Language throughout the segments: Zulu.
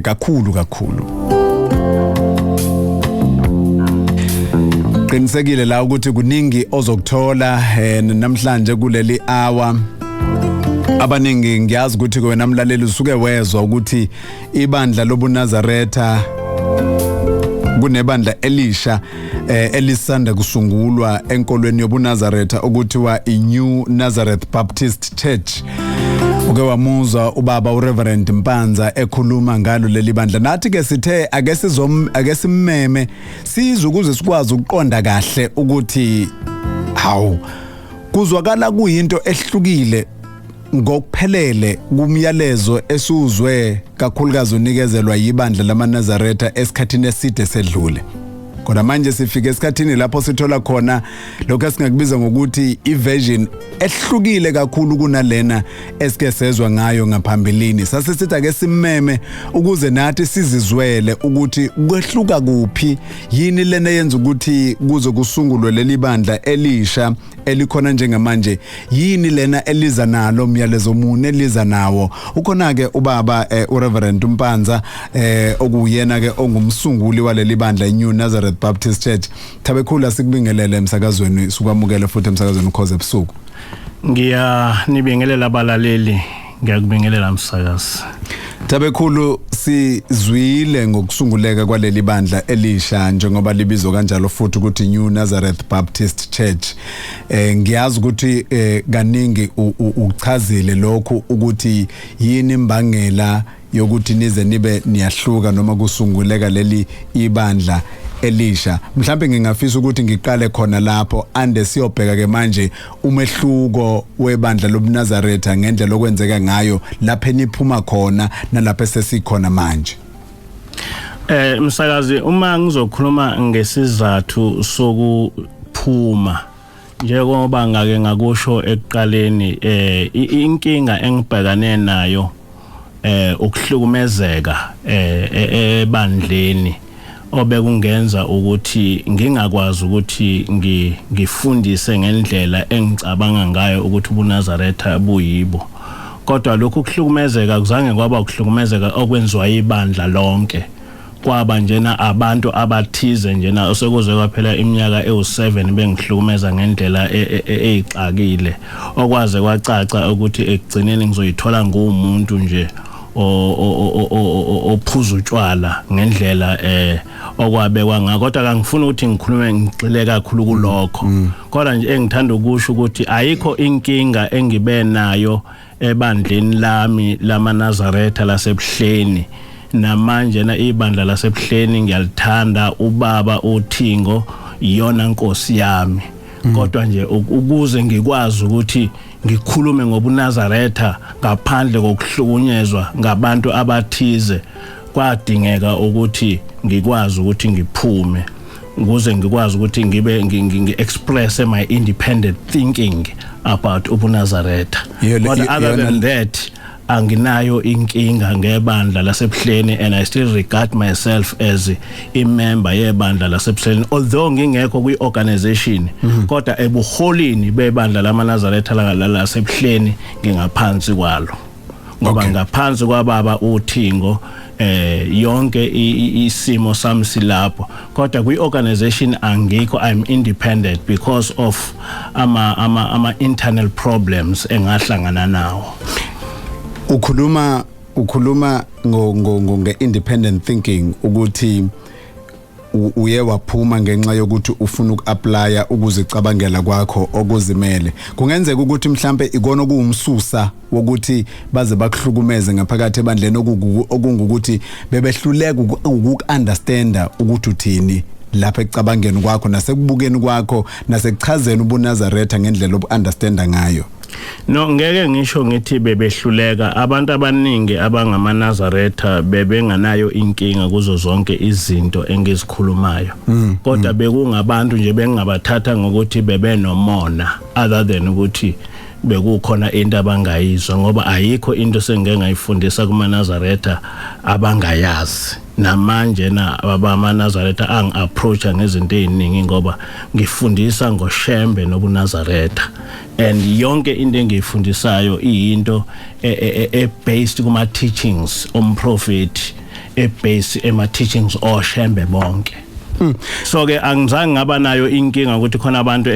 kakhulu qinisekile la ukuthi kuningi ozokuthola namhlanje kuleli hour abaningi ngiyazi ukuthi wena mlaleli usuke wezwa ukuthi ibandla lobuNazaretha kunebandla elisha elisanda kusungulwa enkolweni yobuNazaretha okuthiwa iNew Nazareth Baptist Church. Uke wamuzwa ubaba uReverend Mpanza ekhuluma ngalo leli bandla. Nathi ke sithe ake simmeme sizwe ukuze sikwazi ukuqonda kahle ukuthi hawu kuzwakala kuyinto ehlukile ngokuphelele kumyalezo esuzwe kakhulukazi unikezelwa yibandla lamaNazaretha esikhathini eside sedlule. Kodwa manje sifike esikhathini lapho sithola khona lokho esingakubiza ngokuthi iversion ehlukile kakhulu kunalena esike sezwe ngayo ngaphambilini. Sasisithi ake simmeme ukuze nathi sizizwele ukuthi kwehluka kuphi yini lena yenza ukuthi kuze kusungulwe leli bandla elisha elikhona njengamanje, yini lena eliza nalo myalezo mune eliza nawo. Ukhona ke ubaba uReverend Mpanza okuyena ke ongumsunguli waleli bandla iNew Nazareth Baptist Church. Thabekhulu sikubingelele emsakazweni, sikwamukele futhi emsakazweni ukhoze ebusuku. Nibingelela abalaleli, ngiyakubingelela msakazi. Thabekhulu sizwile ngokusunguleka kwaleli bandla elisha njengoba libizwa kanjalo futhi ukuthi New Nazareth Baptist Church. Ngiyazi ukuthi kaningi uchazile lokho ukuthi yini imbangela yokuthi nize nibe niyahluka noma kusunguleka leli ibandla elisha. Mhlawumbe ngingafisa ukuthi ngiqale khona lapho ande siyobheka ke manje umehluko webandla lobuNazaretha ngendlela okwenzeka ngayo lapho eniphuma khona nalapho sesikhona manje. Msakazi, uma ngizokhuluma ngesizathu sokuphuma njengoba ngake ngakusho ekuqaleni, inkinga engibhekane nayo ukuhlukumezeka ebandleni obekungenza ukuthi ngingakwazi ukuthi ngifundise ngendlela engicabanga ngayo ukuthi ubuNazaretha buyibo. Kodwa lokhu kuhlukumezeka kuzange kwaba ukuhlukumezeka okwenziwa ibandla lonke, kwaba njena abantu abathize njena osekuze kwaphela iminyaka ewu7 bengihlukumeza ngendlela eyixakile, okwaze kwacaca ukuthi ekugcineni ngizoyithola ngumuntu nje ophuza utshwala ngendlela okwabekwa ngakho. Kodwa kangifuni ukuthi ngikhulume ngixile kakhulu kulokho, kodwa nje engithanda ukusho ukuthi ayikho inkinga engibe nayo ebandleni lami lamaNazaretha lasebuhleni. Namanje na ibandla lasebuhleni ngiyalithanda, ubaba uThingo iyona nkosi yami. Kodwa nje ukuze ngikwazi ukuthi ngikhulume ngobuNazaretha ngaphandle kokuhlukunyezwa ngabantu abathize, kwadingeka ukuthi ngikwazi ukuthi ngiphume ukuze ngikwazi ukuthi ngi-express my independent thinking about ubuNazaretha. But other than that, anginayo inkinga ngebandla lasebuhleni, and I still regard myself as a member yebandla lasebuhleni, although ngingekho kwi-organization. Kodwa ebuholini bebandla lamaNazaretha lasebuhleni ngingaphansi kwalo, ngoba ngaphansi kwababa uThingo yonke isimo sami silapho. Kodwa kwi-organization angikho, I'm independent because of ama internal problems engahlangana nawo. Ukhuluma nge-independent thinking ukuthi uye waphuma ngenxa yokuthi ufuna uku-applya ukuzicabangela kwakho okuzimele. Kungenzeka ukuthi mhlambe ikona kuumsusa wokuthi baze bakuhlukumeze ngaphakathi ebandleni okungukuthi bebehluleka uku-understanda ukuthi uthini lapha ecabangeni kwakho nasekubukeni kwakho nasekuchazeni ubuNazaretha ngendlela obu-understanda ngayo. No, ngeke ngisho ngithi bebehluleka. Abantu abaningi abangamaNazaretha bebenganayo inkinga kuzo zonke izinto engizikhulumayo. Kodwa bekungabantu nje bengabathatha ngokuthi bebenomona, other than ukuthi bekukhona into abangayizwa, ngoba ayikho into sengeke ngayifundisa kumaNazaretha abangayazi. Namanje na abamaNazaretha angi-approacha ngezinto eziningi ngoba ngifundisa ngoshembe nobuNazaretha, and yonke into engiyifundisayo iyinto based kuma teachings omprofeti ebase ema teachings oShembe bonke. So ke angizange ngaba nayo inkinga ukuthi khona abantu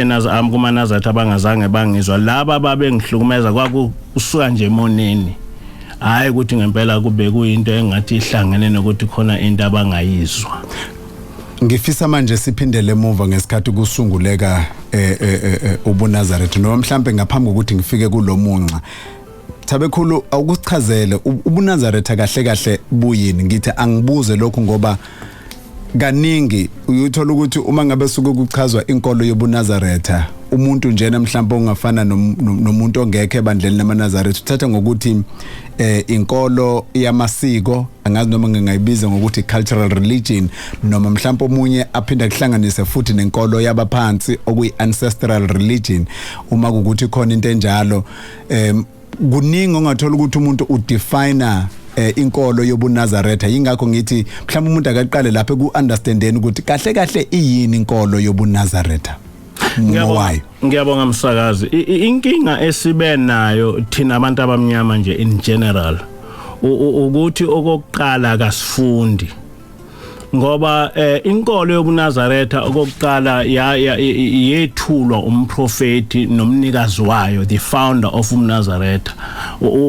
kuma Nazareth abangazange bangizwa laba babe ngihlukumeza kwakusuka nje emoneni. Hayi ukuthi ngempela kube kuyinto engathi ihlangene nokuthi khona into abangayizwa. Ngifisa manje siphindele emuva ngesikhathi kusunguleka ubuNazareth noma mhlambe ngaphambi kokuthi ngifike kulomunqa. Thabekhulu awukuchazele ubuNazareth kahle kahle buyini ngithi angibuze lokho ngoba kaningi uyuthola ukuthi uma ngabe suke kuchazwa inkolo yobuNazareth umuntu njena mhlawumbe ongafana nomuntu ongekho ebandleni lamaNazareth uthatha ngokuthi inkolo yamasiko angazi noma ngingayibiza ngokuthi cultural religion noma mhlawumbe omunye aphinda kuhlanganise futhi nenkolo yabaphansi okuyi ancestral religion uma ukuthi khona into enjalo kuningi ongathola ukuthi umuntu udefine inkolo yobuNazareth yingakho ngithi mhlawumbe umuntu akaqale lapha ku-understandeni ukuthi kahle kahle iyini inkolo yobuNazareth. Ngiyabonga msakazi. Inkinga esibe nayo thina abantu abamnyama nje in general ukuthi okokuqala kasifundi ngoba inkolo yobuNazareth okokuqala yethulwa umprofeti nomnikazi wayo the founder of uNazareth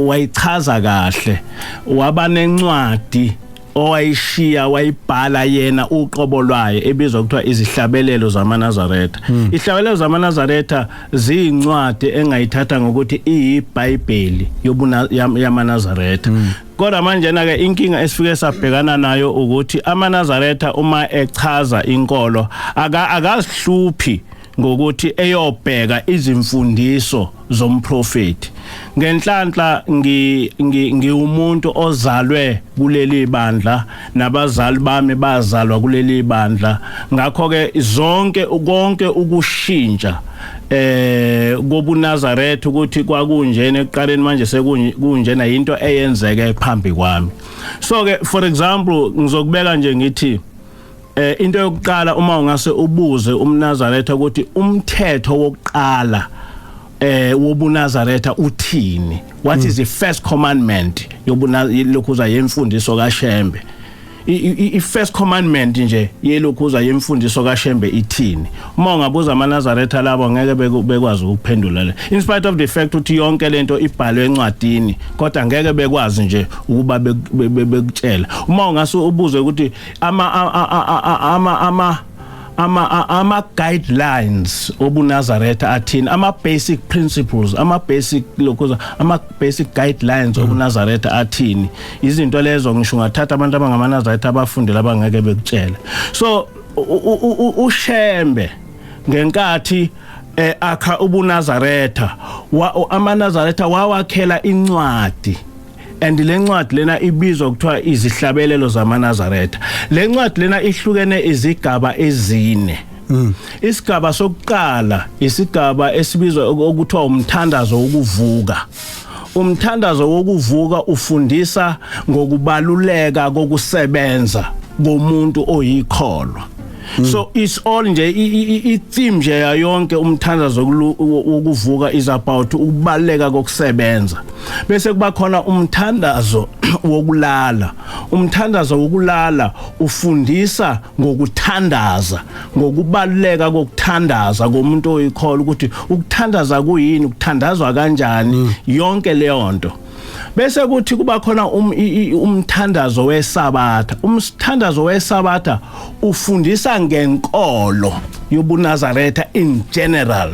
wayichaza kahle waba nencwadi owayishiya wayibhala yena uqobo lwayo ebizwa kuthiwa izihlabelelo zamaNazareth. Izihlabelelo zamaNazareth ziyincwadi engayithatha ngokuthi iyiBhayibheli yamaNazareth. Kodwa manje na ke inkinga esifike sabhekana nayo ukuthi amaNazareth uma echaza inkolo akazihluphi ngokuthi eyobheka izimfundiso zomprofeti. Ngenhlanhla ngiwumuntu ozalwe kuleli bandla nabazali bami bazalwa kuleli bandla ngakho ke konke ukushintsha kobuNazareth ukuthi kwakunjena ekuqaleni manje sekunjena into eyenzeke phambi kwami. So ke for example ngizokubeka nje ngithi into yokuqala uma ungase ubuze umNazareth ukuthi umthetho wokuqala wobuNazareth uthini, what is the first commandment yobunazareth yemfundiso kaShembe. I-first commandment nje yelokhuza yemfundiso kaShembe ithini. Uma ungabuza amaNazareth labo ngeke bekwazi ukuphendula le in spite of the fact ukuthi yonke lento ibhalwe encwadini kodwa ngeke bekwazi nje ukuba bekutshela. Uma ungase ubuze ukuthi ama guidelines obuNazareth athini, ama basic principles, ama basic guidelines obuNazareth athini, izinto lezo ngisho ngathatha abantu abangamaNazareth abafundile abangeke bekutshela. So uShembe ngenkathi akha ubuNazareth amaNazareth wawakhela incwadi and le ncwadi lena ibizwa kuthiwa izihlabelelo zamaNazareth. Le ncwadi lena ihlukene izigaba ezine. Isigaba sokuqala isigaba esibizwa ukuthiwa umthandazo wokuvuka. Umthandazo wokuvuka ufundisa ngokubaluleka kokusebenza komuntu oyikholwa. So it's all nje i-theme nje yonke umthandazo wokuvuka is about ukubaleka kokusebenza. Bese kuba khona umthandazo wokulala. Umthandazo wokulala ufundisa ngokuthandaza, ngokubaleka kokuthandaza komuntu oyikholwa ukuthi ukuthandaza kuyini, ukuthandazwa kanjani, yonke leyo nto. Bese kuthi kuba khona umthandazo weSabatha. Umthandazo weSabatha ufundisa ngenkolo yobuNazareth in general.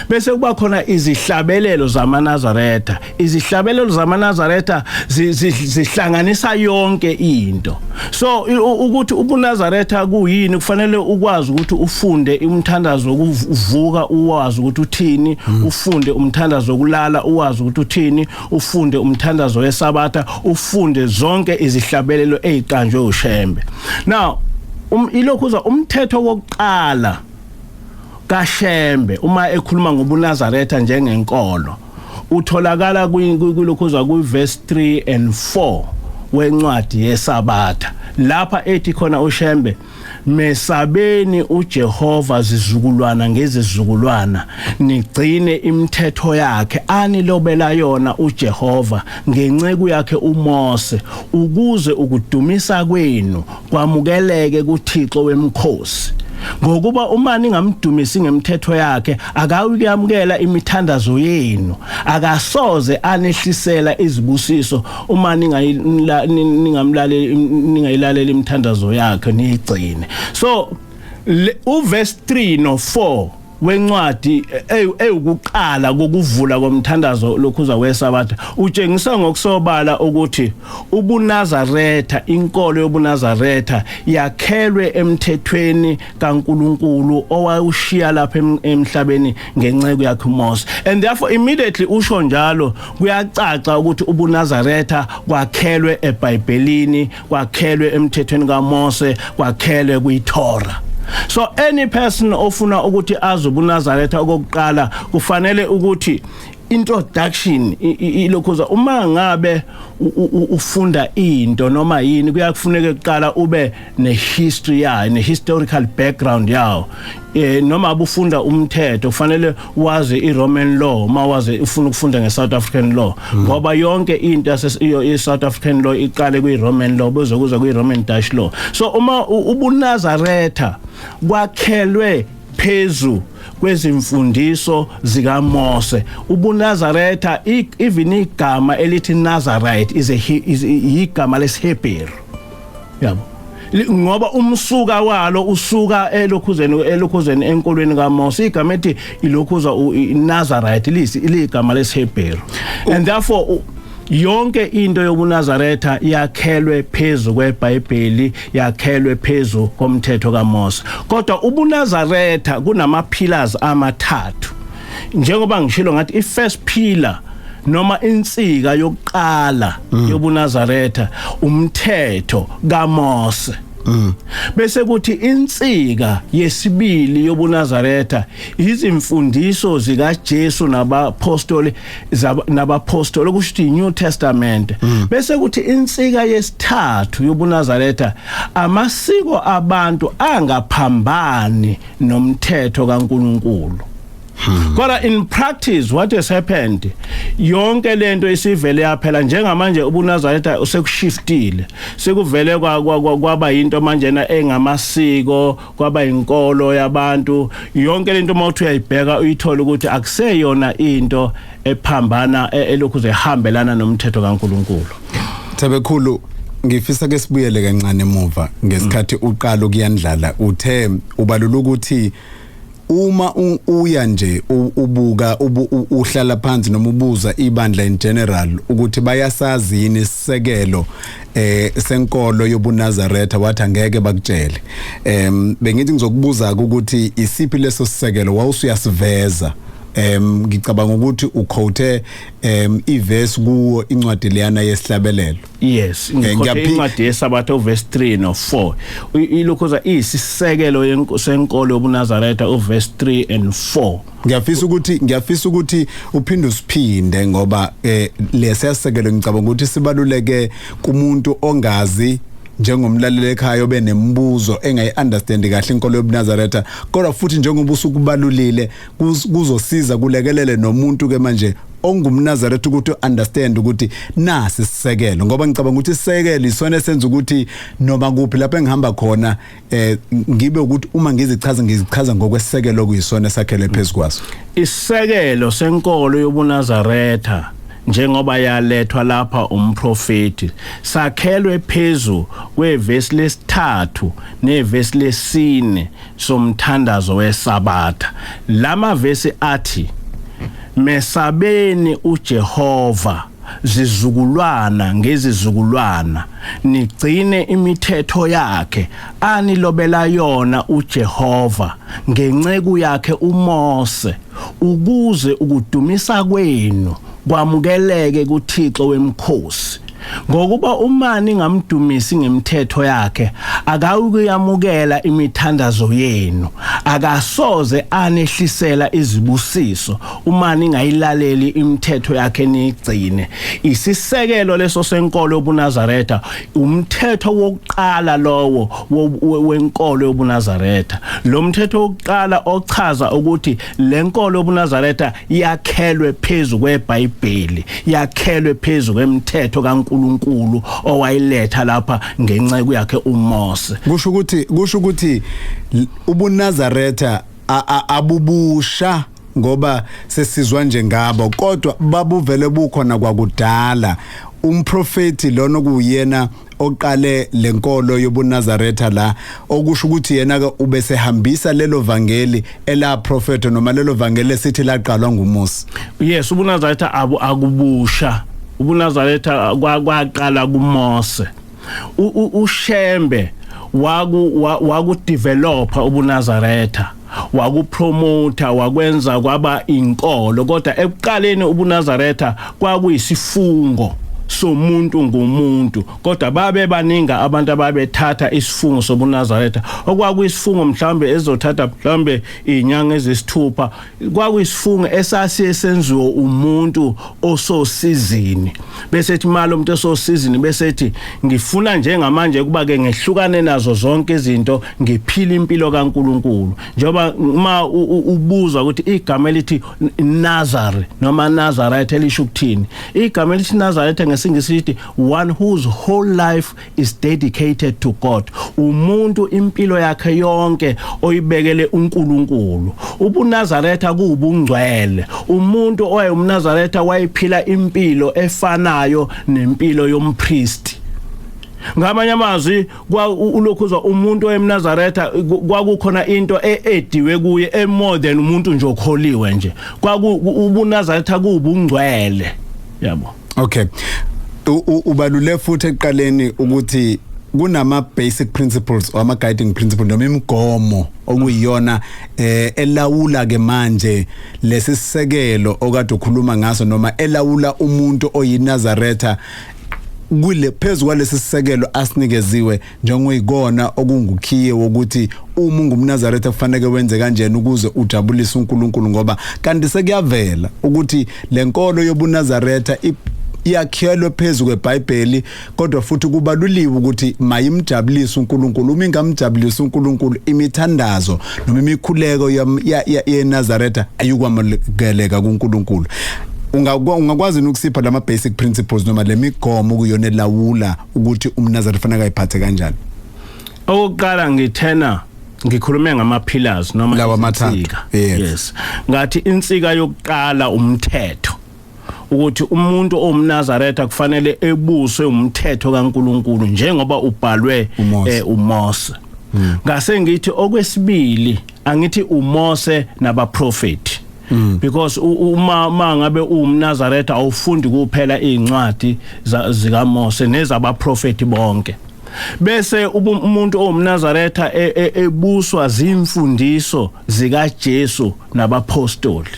Bese kuba khona izihlabelelo zamaNazareth. Izihlabelelo zamaNazareth zihlanganisa yonke into. So ukuthi ubuNazareth kuyini kufanele ukwazi ukuthi ufunde umthandazo wokuvuka uwazi ukuthi uthini, ufunde umthandazo wokulala uwazi ukuthi uthini, ufunde umthandazo weSabatha, ufunde zonke izihlabelelo eziqanjwe uShembe. Now ilokhuza umthetho wokuqala kaShembe uma ekhuluma ngobuNazareth njengenkolo utholakala kulokhuza ku verse 3 and 4 wencwadi yeSabatha lapha ethi khona uShembe mesabeni uJehova zizukulwana ngezizukulwana nigcine imithetho yakhe anilobela yona uJehova ngenceku yakhe uMose ukuze ukudumisa kwenu kwamukeleke kuThixo wemkhosi ngokuba uma ningamdumisi ngemithetho yakhe akawuyamukela imithandazo yenu akasoze anehlisela izibusiso uma ningayilalela imithandazo yakhe niyigcine so uverse 3 no 4 wencwadi ukuqala kokuvula komthandazo lokhuza weSabatha utshengisa ngokusobala ukuthi ubuNazaretha inkolo yobuNazaretha yakhelwe emthethweni kaNkuluNkulu owayushiya lapha emhlabeni ngenceku yakhe uMose and therefore immediately usho njalo kuyacaca ukuthi ubuNazaretha kwakhelwe eBhayibhelini kwakhelwe emthethweni kaMose kwakhelwe kwiTorah. So any person ofuna ukuthi azobuNazaretha okokuqala kufanele ukuthi introduction ilokhuza uma ngabe ufunda into noma yini kuyakufuneka ukuqala ube nehistory yayo nehistorical background yawo noma abufunda umthetho kufanele wazi iRoman law mawazi ufuna ukufunda ngeSouth African law ngoba yonke into yeSouth African law iqale kwiRoman law bezokuza kwiRoman Dutch law so uma ubuNazaretha kwakhelwe phezu kwezimfundiso zikaMose ubuNazaretha even igama elithi Nazarite is igama lesHebrew yabo ngoba umsuka walo usuka elokhuzeni enkolweni kaMose igama ethi ilokhuza iNazarite ligama lesHebrew and therefore yonke into yobuNazaretha yakhelwe phezu kweBhayibheli yakhelwe phezu komthetho kaMose kodwa ubuNazaretha kunama pillars amathathu njengoba ngishilo ngathi ifirst pillar noma insika yokuqala yobuNazaretha umthetho kaMose bese kuthi insika yesibili yobuNazaretha izimfundiso zikaJesu nabapostoli kusho New Testament bese kuthi insika yesithathu yobuNazaretha amasiko abantu angaphambani nomthetho kaNkuluNkulu kodwa in practice what has happened yonke lento isivele yaphela njengamanje ubuNazaretha usekushiftile sekuvele kwaba into manje na engamasiko kwaba inkolo yabantu yonke lento mawuthi uyayibheka uyithola ukuthi akuseyona into ephambana elokhu ehambelana nomthetho kaNkuluNkulu. Tabekhulu ngifisa ke sibuyele kancane emuva ngesikhathi uqala ukuyandlala uthe ubalula ukuthi uma uya nje ubuka uhlala phansi noma ubuza ibandla in general ukuthi bayasazi yini isisekelo senkolo yobuNazaretha wathi angeke bakutshele bengithi ngizokubuza ukuthi isiphi leso sisekelo wawusuyasiveza ngicabanga ukuthi uquote iverse kuwo incwadi leyana yesihlabelelo yes ngikho incwadi yeSabatha verse 3 no 4 ilokhoza isisekelo senkolo yobuNazaretha verse 3 and 4 ngiyafisa ukuthi uphinde usiphinde ngoba lesisekelo ngicabanga ukuthi sibaluleke kumuntu ongazi njengomlaleli ekhaya obenembuzo engayiunderstand kahle inkolo yobuNazaretha kodwa futhi njengoba usukubalulile kuzosiza kulekelele nomuntu ke manje ongumNazaretha ukuthi understand ukuthi nasi isisekelo ngoba ngicabanga ukuthi isisekelo isona esenza ukuthi noma kuphi lapho engihamba khona ngibe ukuthi uma ngizichaza ngokwesisekelo kuyisona sakhele phezukwaso isisekelo senkolo yobuNazaretha njengoba yalethwa lapha umprofeti sakhelwe phezu kwevesi lesithathu nevesi lesine somthandazo weSabatha lama vesi athi mesabeni uJehova zizukulwana ngezizukulwana nigcine imithetho yakhe anilobela yona uJehova ngenceku yakhe uMose ukuze ukudumisa kwenu kwamukeleke kuThixo wemkhosi ngokuba umani ngamdumisi ngemithetho yakhe akawukuyamukela imithandazo yenu akasoze anehlisela izibusiso umani ngayilaleli imithetho yakhe nigcine isisekelo leso senkolo yobuNazaretha umthetho wokuqala lowo wenkolo yobuNazaretha lo mthetho wokuqala ochaza ukuthi lenkolo yobuNazaretha yakhelwe phezulu kweBhayibheli yakhelwe phezulu kwemithetho kaNkuluNkulu owayiletha lapha ngenceke yakhe uMose kusho ukuthi ubuNazaretha abubusha ngoba sesizwa nje ngabo kodwa babuvele bukhona kwakudala umprofeti lona kuyena oqale lenkolo yobuNazaretha la okusho ukuthi yena ke ubesehambisa lelo vangeli ela prophet noma lelo vangeli sithi laqalwa nguMose. Yes ubuNazaretha akubusha ubuNazaretha kwaqala kuMose uShembe wakudevelopa ubuNazaretha wakupromote wakwenza kwaba inkolo kodwa ekuqaleni ubuNazaretha kwakuyisifungo somuntu ngomuntu kodwa babe baninga abantu ababethatha isifungo sobuNazaretha okwakuyisifungo mhlambe ezothatha mhlambe inyanga ezisithupha kwakuyisifungo esasiyenziwa umuntu ososizini bese ethi malo umuntu ososizini bese ethi ngifuna njengamanje kuba ke ngehlukane nazo zonke izinto ngiphila impilo kaNkuluNkulu njoba uma ubuzwa ukuthi igama elithi Nazareth noma Nazareth elisho ukuthini igama elithi Nazareth ngesingisithi one whose whole life is dedicated to God umuntu impilo yakhe yonke oyibekele uNkulunkulu ubuNazaretha kuubungcwele umuntu owayumNazaretha wayiphila impilo efanayo nempilo yompriest ngamanye amazwi ulokhuzwa umuntu wemNazaretha kwakukhona into ediwe kuye more than umuntu nje okholiwe nje ubuNazaretha kuubungcwele yabo. Okay ubalule futhi eqaleni ukuthi kunama basic principles or ama guiding principles noma imigomo okuyiyona elawula ke manje lesisekelo okade ukhuluma ngaso noma elawula umuntu oyinazaretha kule phezulu kwalesi sisekelo asinikeziwe njengoyikona okungukhiye wokuthi uma ungumNazaretha kufanele wenze kanjeni ukuze ujabulise uNkulunkulu ngoba kanti sekuyavela ukuthi lenkolo yobuNazaretha yakhelwe phezulu kweBhayibheli kodwa futhi kubaluliwe ukuthi mayimjabulise uNkulunkulu uma ingamjabulisa uNkulunkulu imithandazo noma imikhuleko yeNazaretha ayikwamukeleka kuNkulunkulu. Ungakwazi ukusipha lama basic principles noma lemigomo kuyona elawula ukuthi umNazaretha fanele ayiphathe kanjani? Oqala ngithena ngikhulume ngama pillars noma lawa mathathu. Yes ngathi insika yokuqala umthetho ukuthi umuntu omNazaretha kufanele ebuswe umthetho kaNkuluNkulu njengoba ubhalwe uMose. Ngase ngithi okwesibili angithi uMose nabaprofeti because uma ngabe umNazaretha awufundi kuphela izincwadi zikaMose nezabaprofeti bonke bese umuntu omNazaretha ebuswa zimfundiso zikaJesu nabapostoli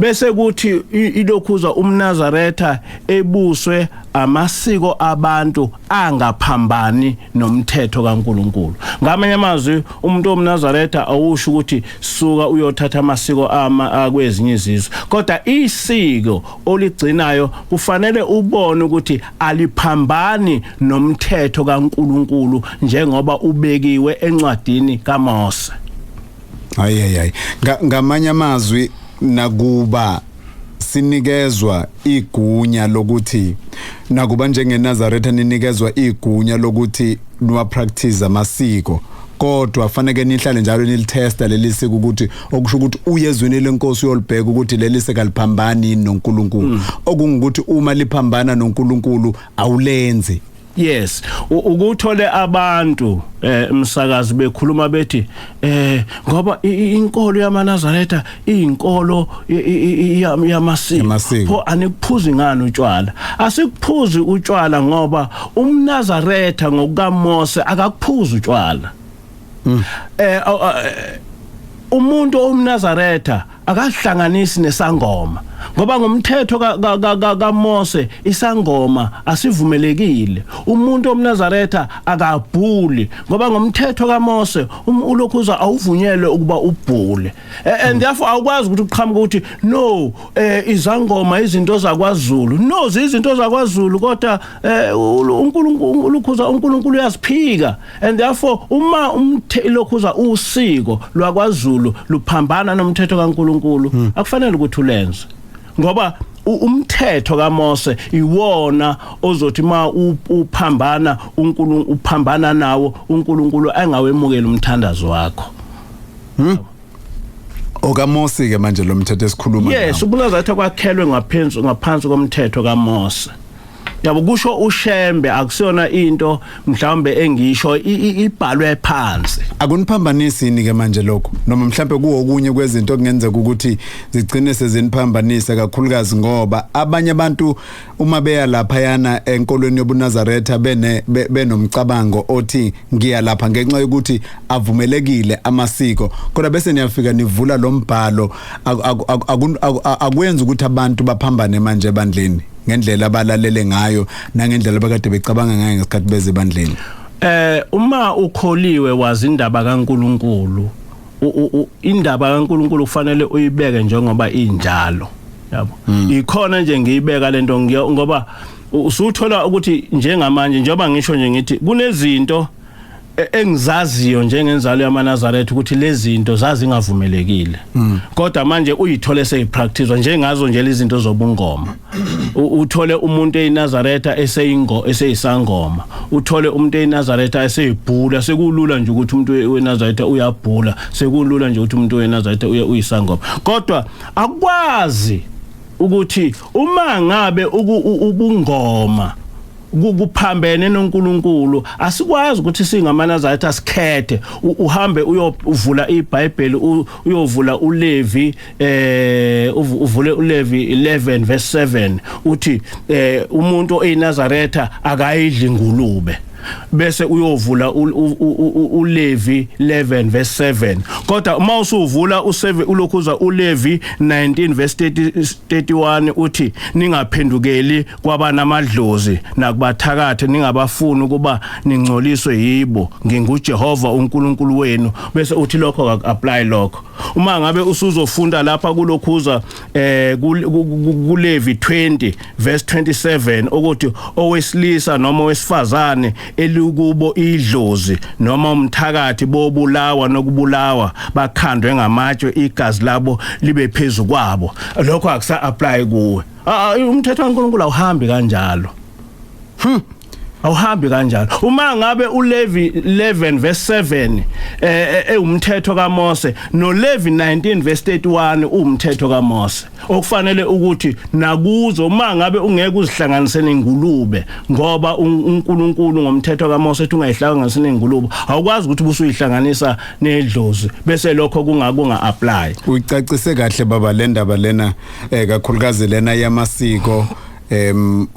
bese kuthi ilokhuza umNazaretha ebuswe amasiko abantu angaphambani nomthetho kaNkuluNkulu ngamanye amazwi umuntu omNazaretha awusho ukuthi suka uyothatha amasiko akwezinye izizwe kodwa isiko oligcinayo kufanele ubone ukuthi aliphambani nomthetho kaNkuluNkulu njengoba ubekiwe encwadini kaMose. Hayi ngamanye amazwi nakuba sinikezwa igunya lokuthi nakuba njengeNazaretha ninikezwa igunya lokuthi niwa practice amasiko kodwa fanele nihlale njalo nilitesta lelisiko ukuthi okusho ukuthi uyezwini lenkosi yolibheka ukuthi lelisiko aliphambani noNkulunkulu okungukuthi uma liphambana noNkulunkulu awulenzi. Yes ukuthole abantu umsakazi bekhuluma bethi ngoba inkolo yamaNazaretha iyinkolo yamasiko pho anikuphuzi ngani utshwala asikuphuzi utshwala ngoba umNazaretha ngokukaMose akakuphuzi utshwala umuntu omNazaretha akahlanganisi nesangoma ngoba ngomthetho kaMose isangoma asivumelekile umuntu omNazaretha akabhuli ngoba ngomthetho kaMose ulokhuza awuvunyelwe ukuba ubhule and therefore awukwazi ukuthi uqhamuke ukuthi no izangoma izinto zakwaZulu no izinto zakwaZulu kodwa uNkulunkulu uyasiphika and therefore uma lokhuza usiko lwakwaZulu luphambana nomthetho kaNkulunkulu akufanele ukuthi ulenze ngoba umthetho kaMose iwona ozothi ma uphambana uphambana nawo uNkulunkulu angawemukela umthandazo wakho okaMose ke manje lo mthetho esikhuluma ngawo yes ubuNazaretha kwakhelwe ngaphansi komthetho kaMose yabo kusho uShembe akusiyona into mhlawumbe engisho ibhalwe phansi akuniphambanisi ni ke manje lokho noma mhlawumbe kuwo okunye kwezinto okungenzeka ukuthi zigcine seziniphambanisa kakhulukazi ngoba abanye abantu uma beya lapha yana enkolweni yobuNazaretha benomcabango othi ngiya lapha ngenxa yokuthi avumelekile amasiko kodwa bese niyafika nivula lo mbhalo akwenza ukuthi abantu baphambane manje ebandleni ngendlela abalalele ngayo nangendlela abakade becabanga ngayo ngesikhathi beze ebandleni uma ukholiwe wazi indaba kaNkuluNkulu indaba kaNkuluNkulu kufanele uyibeke njengoba injalo yabo ikhona nje ngiyibeka lento ngoba usuthola ukuthi njengamanje njengoba ngisho nje ngithi kunezinto engizaziyo njengenzalo yamaNazaretha ukuthi lezi zinto zazingavumelekile kodwa manje uyithole seyipractice njengazo nje lezi zinto zobungoma uthole umuntu eNazaretha eseyisangoma uthole umuntu eNazaretha eseyibhula sekulula nje ukuthi umuntu weNazaretha uyabhula sekulula nje ukuthi umuntu weNazaretha uyisangoma kodwa akwazi ukuthi uma ngabe ubungoma kuphambene noNkulunkulu asikwazi ukuthi singamaNazaretha sikhethe uhambe uyovula iBhayibheli uyovula uLevi uvule uLevi 11 verse 7 uthi umuntu oyiNazaretha akayidli ngulube bese uyovula uLevi 11 verse 7 kodwa uma usuvula u7 ulokhuza uLevi 19 verse 31 uthi ningaphendukeli kwabanamadlozi nakubathakathe ningabafuni kuba ningcoliswe yibo nginguJehova uNkulunkulu wenu bese uthi lokho akapply lokho uma ngabe usuzofunda lapha kulokhuza kuLevi 20 verse 27 ukuthi owesilisa noma owesifazane elikubo idlozi noma umthakathi bobulawa nokubulawa bakhandwe ngamatshe igazi labo libe phezulu kwabo lokho akusa apply kuwe umthetho kaNkulunkulu awuhambi kanjalo awuhambi kanjalo uma ngabe uLevi 11 verse 7 umthetho kaMose noLevi 19 verse 31 umthetho kaMose okufanele ukuthi nakuzo uma ngabe ungeke uzihlanganise nengulube ngoba uNkulunkulu ngomthetho kaMose ethi ungayihlanganisa nengulube awukwazi ukuthi busuyihlanganisa nedlozi bese lokho kunga apply uyicacise kahle baba le ndaba lena kakhulukazi lena yamasiko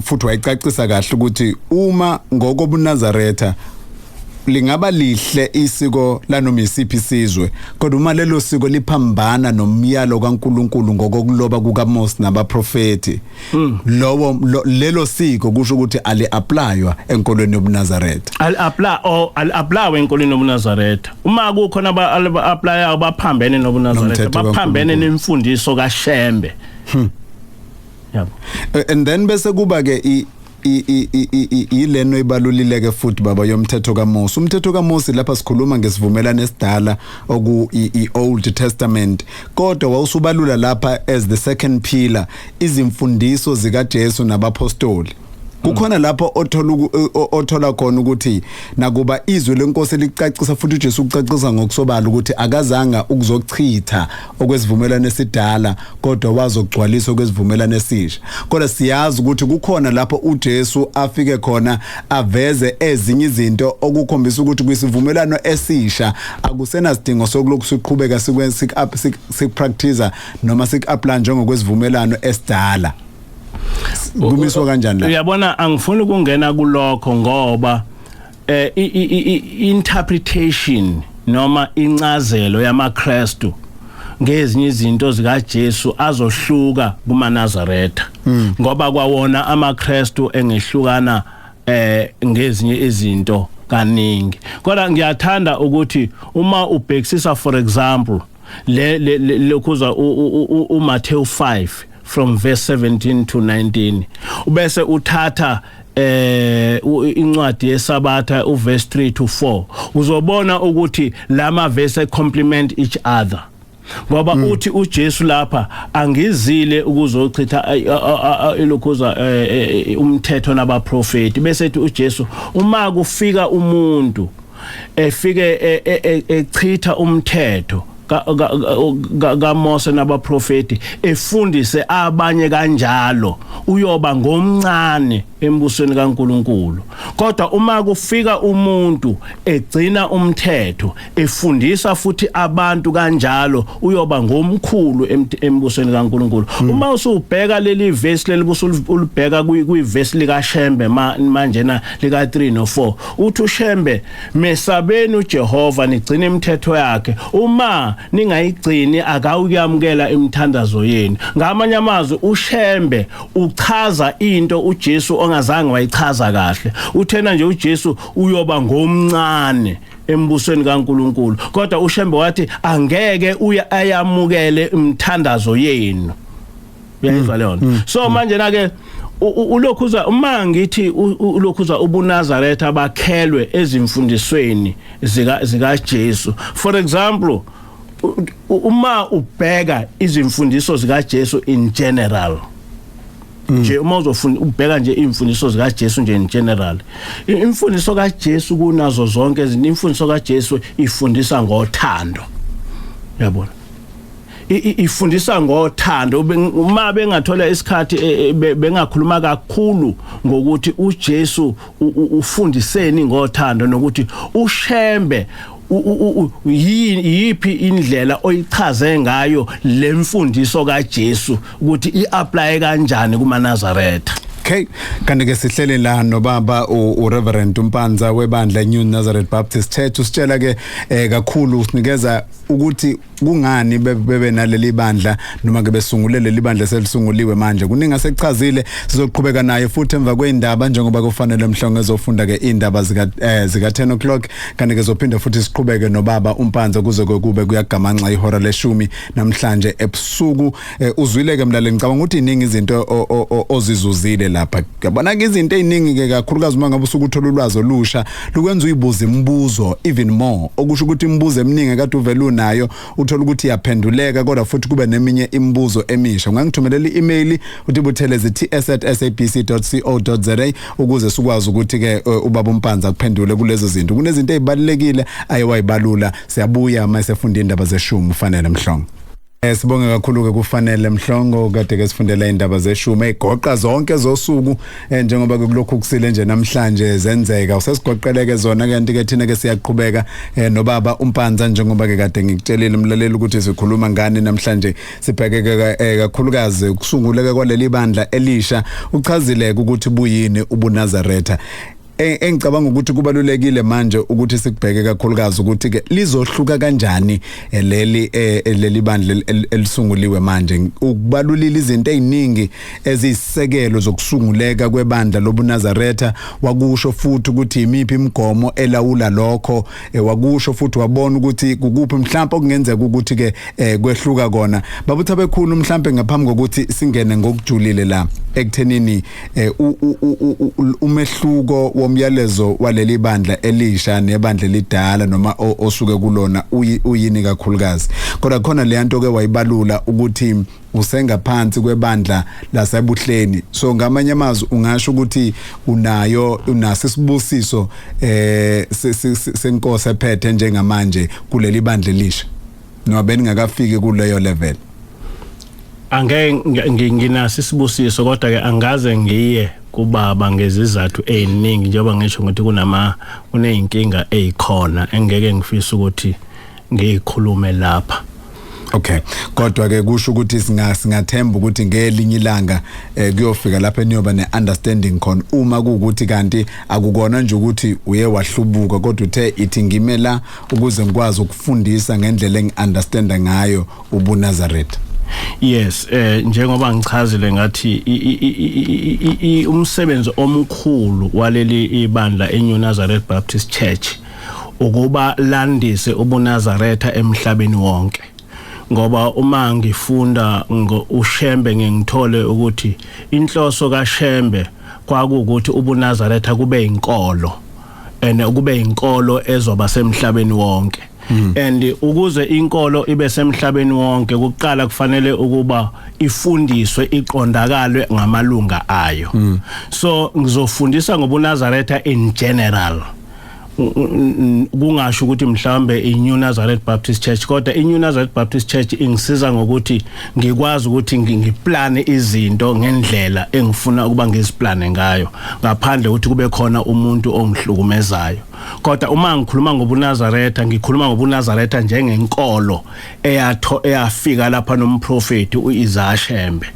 futhi wayicacisa kahle ukuthi uma ngokobuNazaretha lingaba lihle isiko lanoma isiphi sizwe kodwa uma lelo siko liphambana nomyalo kaNkuluNkulu ngokokuloba kukaMose nabaprofeti lelo siko kusho ukuthi ali applywa enkolweni yobuNazaretha ali apply enkolweni yobuNazaretha uma kukhona aba apply abaphambene nobuNazaretha baphambene nemfundiso kaShembe yabo and then bese kuba ke ileno ibalulileke futhi baba yomthetho kaMose umthetho kaMose lapha sikhuluma ngesivumelano esidala oku iOld Testament kodwa wawusubalula lapha as the second pillar izimfundiso zikaJesu nabapostoli kukhona lapho othola khona ukuthi nakuba izwe lenkosi licacisa futhi uJesu ucacisa ngokusobala ukuthi akazanga ukuzochitha okwesivumelano esidala kodwa wazogcwalisa okwesivumelano esisha kodwa siyazi ukuthi kukhona lapho uJesu afike khona aveze ezinye izinto okukhombisa ukuthi kwisivumelano esisha akusena sidingo sokulokhu siqhubeka sikpractice noma sikapply njengokwesivumelano esidala kumiswa kanjani la uyabona angifuni ukungena kulokho ngoba interpretation noma incazelo yamaKristu ngezinye izinto zika Jesu azohluka kuma Nazaretha ngoba kwawona amaKristu engehlukana ngezinye izinto kaningi. Kodwa ngiyathanda ukuthi uma ubhekisisa for example lokhuza uMatthew 5 from verse 17 to 19 ubese uthatha incwadi yeSabatha uverse 3 to 4 uzobona ukuthi lama verse complement each other ngoba uthi uJesu lapha angizile ukuzochitha lokhuza umthetho nabaprofeti bese ethi uJesu uma kufika umuntu efike echitha umthetho kaMose nabaprofeti efundise abanye kanjalo uyoba ngomncane embusweni kaNkuluNkulu. Kodwa uma kufika umuntu egcina umthetho efundisa futhi abantu kanjalo uyoba ngomkhulu embusweni kaNkuluNkulu. Uma usubheka leli verse leli busulibheka kuyiverse lika Shembe manje na lika 3 no 4 uthi uShembe mesabeni uJehova nigcine imithetho yakhe uma ningayigcini akawuyamukela imithandazo yenu. Ngamanye amazwi uShembe uchaza into uJesu ongazange wayichaza kahle. Uthena nje uJesu uyoba ngomncane embusweni kaNkuluNkulu kodwa uShembe wathi angeke ayamukele imithandazo yenu. Uyayizwa leyo. So manje na ke ulokhuza uma ngithi ulokhuza ubuNazaretha bakhelwe ezimfundisweni zika Jesu. For example uma ubheka izimfundiso zika Jesu in general nje uma uzofuna ubheka nje imfundiso zika Jesu nje in general imfundiso kaJesu kunazo zonke imfundiso kaJesu ifundisa ngothando yabona ifundisa ngothando uma bengathola isikhathi bengakhuluma kakhulu ngokuthi uJesu ufundiseni ngothando nokuthi uShembe yiphi indlela oyichaze ngayo lemfundiso kaJesu ukuthi iapply kanjani kuma Nazaretha. Okay, kanti ke sihlele la nobaba uReverend Mpanza webandla New Nazareth Baptist Church usitshela ke kakhulu usinikeza ukuthi kungani bebe naleli bandla noma ke besungulele libandla selisunguliwe manje kuningi sekuchazile sizoqhubeka naye futhi emva kweindaba njengoba kufanele mhlongo ezofunda ke indaba zika 10 o'clock kanti ke zophinda futhi siqhubeke nobaba uMpanza kuze kube kuyagamanxa ihora leshumi namhlanje ebusuku uzwile ke mlaleli ngicabanga ukuthi iningi izinto ozizuzile lapha yabona ke izinto eziningi ke kakhulukazi uma ngabe usuku uthola ulwazi olusha lukwenza uyibuza imibuzo even more okusho ukuthi imibuzo eminingi kade uvela nayo uthola ukuthi iyaphenduleka kodwa futhi kube neminye imibuzo emisha ungangithumelela i-email uthi buthelezi ts@sabc.co.za ukuze sikwazi ukuthi ke ubaba uMpanza kuphendule kulezo zinto kunezinto ezibalekile ayiwayibalula siyabuya mase sifunda indaba zeshumi ufanele mhlongo. Sibonge kakhulu ke kufanele mhlongo kade ke sifundela indaba zeshumi egoqa zonke zosuku njengoba kulokhu kusile nje namhlanje zenzeka usesigoqeleke zona kanti ke thina ke siyaqhubeka nobaba uMpanza njengoba ke kade ngikutshelile umlaleli ukuthi sikhuluma ngani namhlanje sibhekeke kakhulukazi ukusunguleka kwaleli bandla elisha uchazile ukuthi buyini ubuNazaretha. Engicabanga ukuthi kubalulekile manje ukuthi sikubheke kakhulukazi ukuthi ke lizohluka kanjani leli bandla elisunguliwe manje ukubalulile izinto eziningi ezisekelo zokusunguleka kwebandla lobuNazaretha wakusho futhi ukuthi imiphi imigomo elawula lokho wakusho futhi wabona ukuthi kukuphi mhlawumbe okungenzeka ukuthi ke kwehluka kona babutha bekhulu mhlawumbe ngaphambi kokuthi singene ngokujulile la ekuthenini umehluko womyalezo waleli bandla elisha nebandla lidala noma osuke kulona uyini kakhulukazi kodwa khona le nto ke wayibalula ukuthi usengaphansi kwebandla lasebuhleni so ngamanye amazwi ungasho ukuthi unaso isibusiso senkosi ephethe njengamanje kuleli bandla elisha noma beningakafiki kuleyo level. Angeke nginasi isibusiso kodwa ke angaze ngiye kubaba ngezizathu eziningi njengoba ngisho ukuthi kuneyinkinga ezikhona engeke ngifisa ukuthi ngiyikhulume lapha. Okay, kodwa ke kusho ukuthi singathemba ukuthi ngelinye ilanga kuyofika lapha eniyoba neunderstanding khona uma kuukuthi kanti akukona nje ukuthi uye wahlubuka kodwa uthe ithi ngimela ukuze ngikwazi ukufundisa ngendlela engiunderstanda ngayo ubuNazaretha. Yes, njengoba ngichazile ngathi umsebenzi omkhulu waleli ibandla eNew Nazareth Baptist Church ukuba landise ubuNazaretha emhlabeni wonke. Ngoba uma ngifunda uShembe ngithole ukuthi inhloso kaShembe kwakuukuthi ubuNazaretha kube inkolo kube inkolo ezoba semhlabeni wonke. And ukuze inkolo ibe semhlabeni wonke kuqala kufanele ukuba ifundiswe iqondakale ngamalunga ayo. So ngizofundisa ngobuNazaretha in general. Kungasho ukuthi mhlambe iNew Nazareth Baptist Church kodwa iNew Nazareth Baptist Church ingisiza ngokuthi ngikwazi ukuthi ngiplane izinto ngendlela engifuna ukuba ngiziplane ngayo ngaphandle ukuthi kube khona umuntu ongihlukumezayo. Kodwa uma ngikhuluma ngobuNazaretha ngikhuluma ngobuNazaretha njengenkolo eyafika lapha nomprofeti uIsaiah Shembe.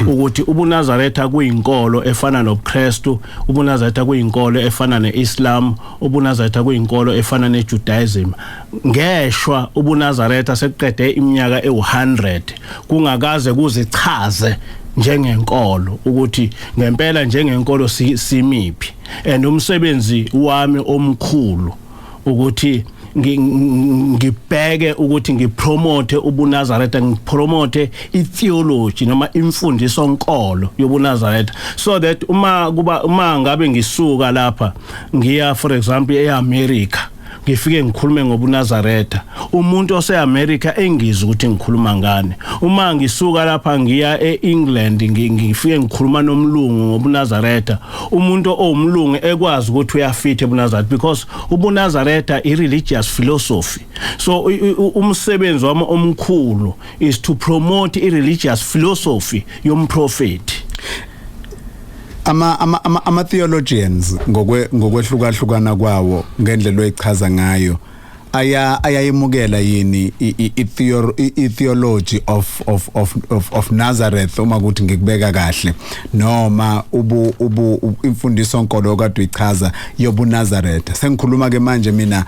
Ukuthi ubuNazaretha kuyinkolo efana nobuKristu, ubuNazaretha kuyinkolo efana neIslam, ubuNazaretha kuyinkolo efana neJudaism. Ngeshwa ubuNazaretha seqede iminyaka e100 kungakaze kuzichaze njengenkolo ukuthi ngempela njengenkolo simiphi. And umsebenzi wami omkhulu ukuthi ngibheke ukuthi ngipromote ubuNazaretha ngipromote itheology noma imfundiso nkolo yobuNazaretha so that uma ngabe ngisuka lapha ngiya for example eAmerica ngifike ngikhulume ngobuNazaretha umuntu oseAmerica engizwe ukuthi ngikhuluma ngani uma ngisuka lapha ngiya eEngland ngifike ngikhuluma nomlungu ngobuNazaretha umuntu owumlungu ekwazi ukuthi uyafithe ubuNazaretha because ubuNazaretha ireligious philosophy so umsebenzi wami omkhulu is to promote ireligious philosophy yomprofeti. Ama theologians ngokwehlukahlukana kwawo ngendlela oyichaza ngayo ayayimukela yini i-theology of Nazareth uma ukuthi ngikubeka kahle noma imfundiso nkolo kade uyichaza yobuNazaretha sengikhuluma ke manje mina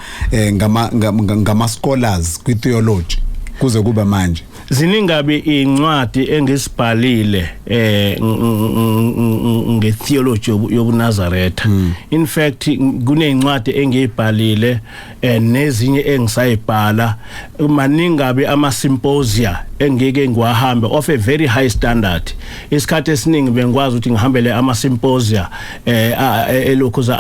ngama scholars kwi theology kuze kuba manje ziningabe incwadi engisibhalile ngetheology yobuNazaretha. In fact kunencwadi engiyibhalile nezinye engisayibhala maningabe ama symposia engeke ngiwahambe of a very high standard. Isikhathi esiningi bengikwazi ukuthi ngihambele ama symposia elokhuza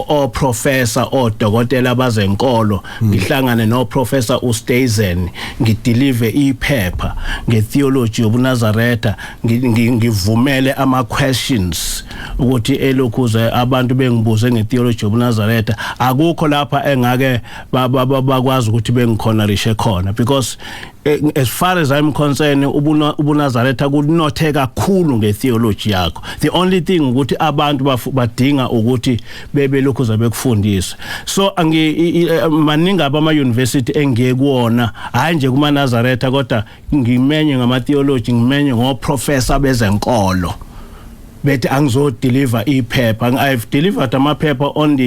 o professor o dokotela bazenkolo ngihlangane no professor uSteisen ngideliver iphepha ngetheology yobuNazaretha ngivumele ama questions ukuthi elokhuza abantu bengibuze ngetheology yobuNazaretha akukho lapha engake bakwazi ukuthi bengikhona rishe khona because as far as I'm concerned ubuNazaretha kunothe kakhulu ngetheology yakho. The only thing ukuthi abantu badinga ukuthi bebelokhuza bekufundisa so maningi abama university engiye kuona hayi nje kuma Nazaretha kodwa ngimenye ngama theology ngimenye ngo professor bezenkolo bethi angizo deliver iphepha. I've delivered ama paper on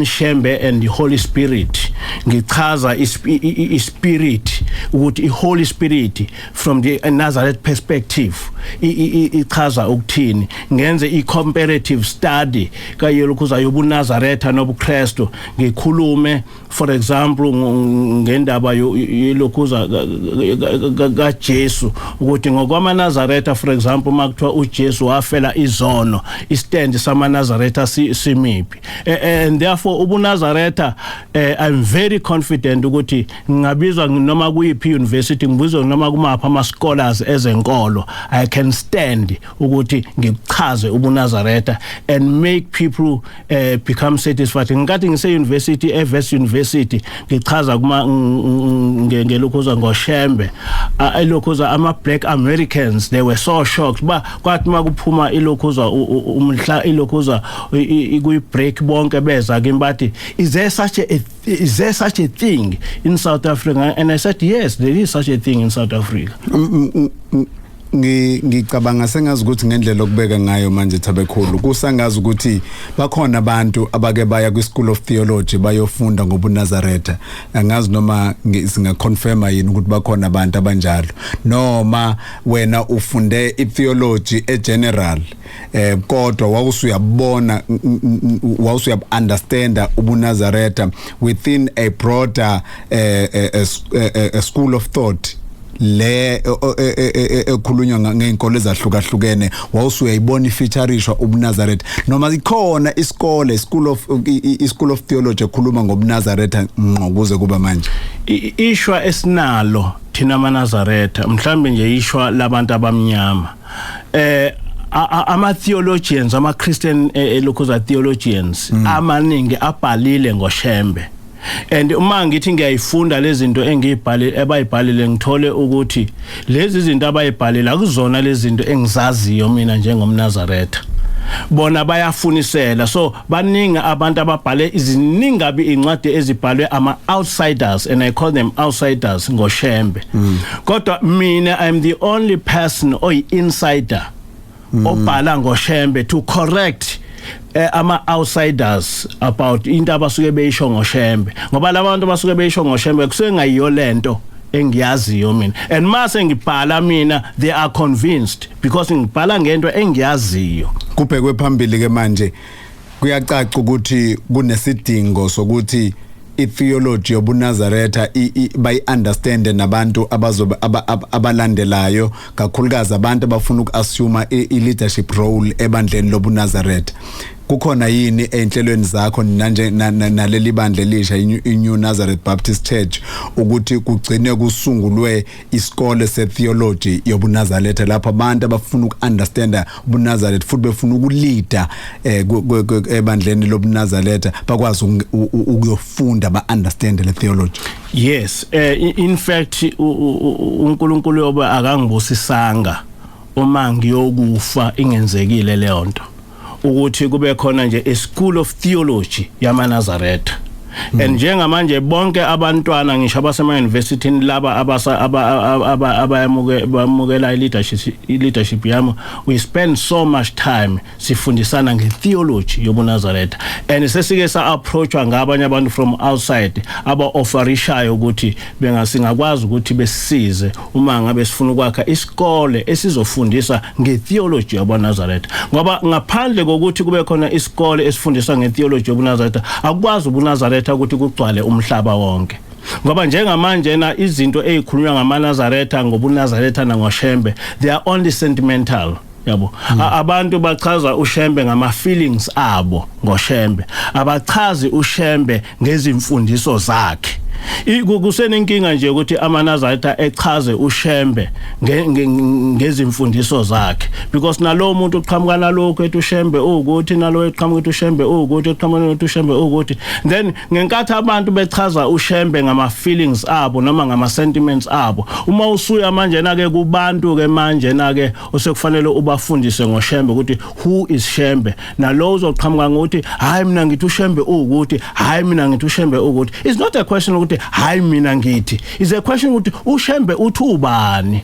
Shembe and the Holy Spirit ngichaza ispirit ukuthi iHoly Spirit from the Nazareth perspective ichaza ukuthini ngenze icomparative study kayelokhuza yobuNazaretha nobuKristu ngikhulume for example ngendaba yelokhuza kaJesu ukuthi ngokwamaNazaretha for example makuthiwa uJesu wafela izono istand samaNazaretha simiphi and therefore ubuNazaretha I'm very confident ukuthi ngingabizwa noma kuyiphi university ngibuzwe noma kumapha ama scholars ezenkolo I can stand ukuthi ngichaze ubuNazaretha and make people become satisfied. Ngikathi ngise university Evers University ngichaza kuma ngelokhuza ngoShembe elokhuza ama black Americans they were so shocked kwathi makuphuma uma ilokhuza umhla ilokhuza kuyi break bonke beza ke bathi is there such a thing in South Africa? And I said yes, there is such a thing in South Africa. Ngicabanga sengazi ukuthi ngendlela okubeka ngayo manje Thabekhulu kusangazi ukuthi bakhona abantu abake baya kwi School of Theology bayofunda ngobuNazaretha. Angazi noma singa confirma yini ukuthi bakhona abantu abanjalo noma wena ufunde itheology general kodwa wawusuyabona wawusuya understand ubuNazaretha within a broader a school of thought le ekhulunywa ngeenkolo ezahlukahlukene wawusuyayibona ifeaturishwa ubuNazaretha noma ikhona isikole School of Theology ekhuluma ngobuNazaretha ngokuze kuba manje ishwa esinalo thina amaNazaretha mhlambe nje ishwa labantu abamnyama ama theologians ama Christian lokhuza theologians amaningi abhalile ngoShembe. And uma ngithi ngiyayifunda lezi zinto engibhalile ebayibhalile ngithole ukuthi lezi zinto abayibhalile akuzona lezi zinto engizaziyo mina njengomNazaretha. Bona bayafunisela so baningi abantu ababhale iziningabi incwadi ezibhalwe ama outsiders and I call them outsiders ngoShembe. Kodwa mina I'm the only person oy insider obhala ngoShembe to correct ama outsiders about into abasuke beyisho ngoShembe ngoba labantu basuke beyisho ngoShembe kusuke ngayiyo lento engiyaziyo mina and mase ngibhala mina they are convinced because ngibhala ngento engiyaziyo kubhekwe phambili ke manje kuyacaca ukuthi kunesidingo sokuthi itheology yobuNazaretha bayi understand nabantu abazoba abalandelayo kakhulukazi abantu abafuna ukuassume leadership role ebandleni lobuNazaretha. Kukhona yini enhlelweni zakho nanje naleli bandla elisha iNew Nazareth Baptist Church ukuthi kugcine kusungulwe isikole setheology yobuNazaretha lapha abantu abafuna ukuunderstand ubuNazaretha futhi befuna ukuleader ebandleni lobuNazaretha bakwazi ukuyofunda ba-understand le theology? Yes, in fact uNkulunkulu yoba akangibusisanga uma ngiyokufa ingenzekile le nto ukuthi kube khona nje a School of Theology yamaNazaretha. And njengamanje bonke abantwana ngisho abasema university laba abayamukela leadership yami we spend so much time sifundisana ngetheology yobuNazaretha and sesike sa approachwa ngabanye abantu from outside aba offerishayo ukuthi bengasingakwazi ukuthi besisize uma ngabe sifuna ukwakha isikole esizofundisa ngetheology yobuNazaretha ngoba ngaphandle kokuthi kube khona isikole esifundisa ngetheology yobuNazaretha akwazi ubuNazaretha ukuthi kugcwale umhlaba wonke ngoba njengamanje na izinto ezikhulunywa ngamaNazaretha ngobuNazaretha nangoShembe they are only sentimental yabo abantu bachaza uShembe ngama feelings abo ngoShembe abachazi uShembe ngezimfundiso zakhe kusenenkinga nje ukuthi amaNazaretha echaze uShembe ngezimfundiso zakhe because nalo muntu uqhamuka nalokho ethi uShembe ukuthi nalo eqhamuka ethi uShembe ukuthi eqhamuka ethi uShembe ukuthi then ngenkathi abantu bechaza uShembe ngama feelings abo noma ngama sentiments abo uma usuya manje na ke kubantu ke manje na ke osekufanele ubafundise ngoShembe ukuthi who is Shembe nalo uzoqhamuka ngokuthi hayi mina ngithi uShembe ukuthi hayi mina ngithi uShembe ukuthi it's not a question ukuthi hayi mina ngithi is a question ukuthi uShembe uthi ubani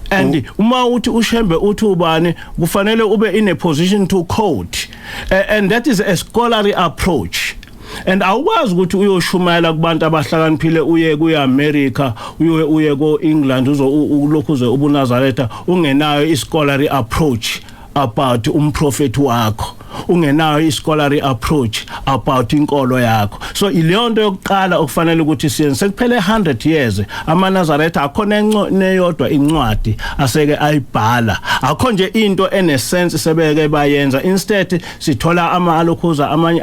and uma uthi uShembe uthi ubani kufanele ube in a position to quote and that is a scholarly approach and awukwazi ukuthi uyoshumayela kubantu abahlakaniphile uye kuAmerica uye koEngland uzolokhuze ubuNazaretha ungenayo ischolarly approach about umprofeti wakho ungenayo ischolarly approach about inkolo yakho so ileyonto yokuqala okufanele ukuthi siyenze kuphele 100 years amaNazaretha akhona neyodwa incwadi aseke ayibhala akho nje into ene sense sebeke bayenza instead sithola alokhuza amanye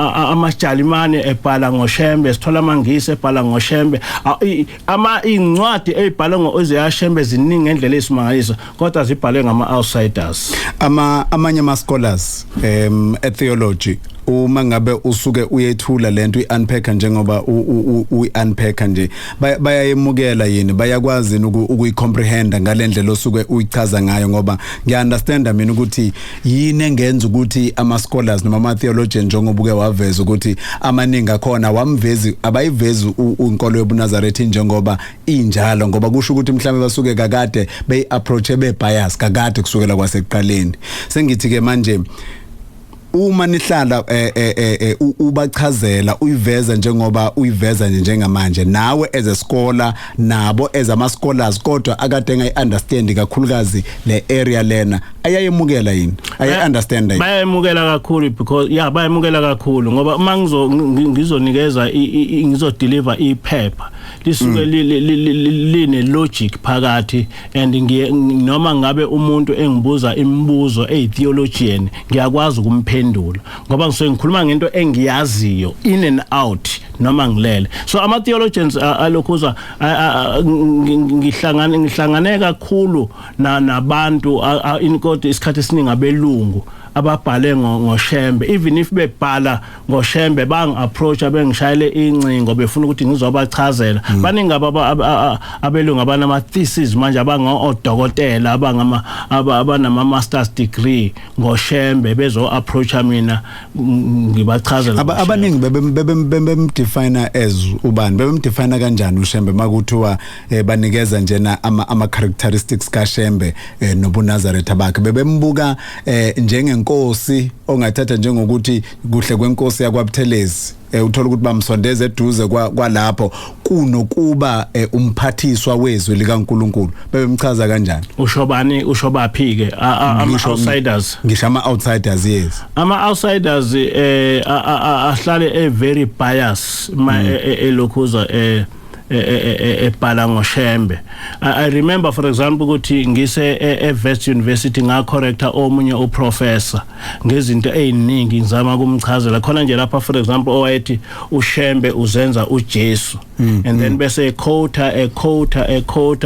amajalimane ebhala ngoShembe sithola amangisi ebhala ngoShembe incwadi ezibhala ngoZiyashembe ziningi ngendlela esimangaliso kodwa zibhalwe ngama outsiders. Amanye ama scholars theology uma ngabe usuke uyethula lento uyiunpack njengoba uyiunpack nje bayayemukela yini bayakwazi ukuyicomprehend ngalendlela osuke uyichaza ngayo ngoba ngiunderstand mina ukuthi yini engenza ukuthi ama scholars noma ama theologians njengoba uke waveza ukuthi amaningi akhona wamvezi abayivezi unkolo yobuNazaretha njengoba injalo ngoba kusho ukuthi mhlawumbe basuke kakade beyiapproach bebias kakade kusukela kwasekuqaleni sengithi ke manje uma nihlala ubachazela uyiveza njengoba uyiveza nje njengamanje nawe as a scholar nabo as ama scholars kodwa akade ngayiunderstand kakhulukazi le area lena ayayemukela yini understand yini bayemukela kakhulu because bayemukela kakhulu ngoba uma ngizonikeza ngizodeliver iphepha lisuke line logic phakathi and noma ngabe umuntu engibuza imibuzo etheologian ngiyakwazi ukumphendula ngoba ngisuke ngikhuluma ngento engiyaziyo in and out noma ngilele so ama theologians alokhuza ngihlangane kakhulu nabantu inkodwa isikhathi esiningi abelungu ababhale ngoshembe even if bebhala ngoshembe bang approach abengishayele incingo befuna ukuthi ngizobachazela baningi abelungu abanama thesis manje odokotela abanama masters degree ngoshembe bezo approach mina ngibachazela abaningi bebemdefine as ubani bebemdefine kanjani ushembe makuthiwa banikeza njena ama characteristics kaShembe nobuNazaretha bakhe bebembuka njengenkosi ongathatha njengokuthi kuhle kwenkosi yakwaButhelezi uthola ukuthi bamsondeza eduze kwalapho kunokuba umphathiswa wezwe likaNkuluNkulu bebemchaza kanjani usho baphi ke ama outsiders ngisho ama outsiders yes ama outsiders ahlale very bias elokhuza ebhala ngoshembe I remember for example ukuthi ngise eVest University nga corrector omunye uprofessor ngezinto eziningi ngizama kumchazela khona nje lapha for example owayethi uShembe uzenza uJesu and then bese quota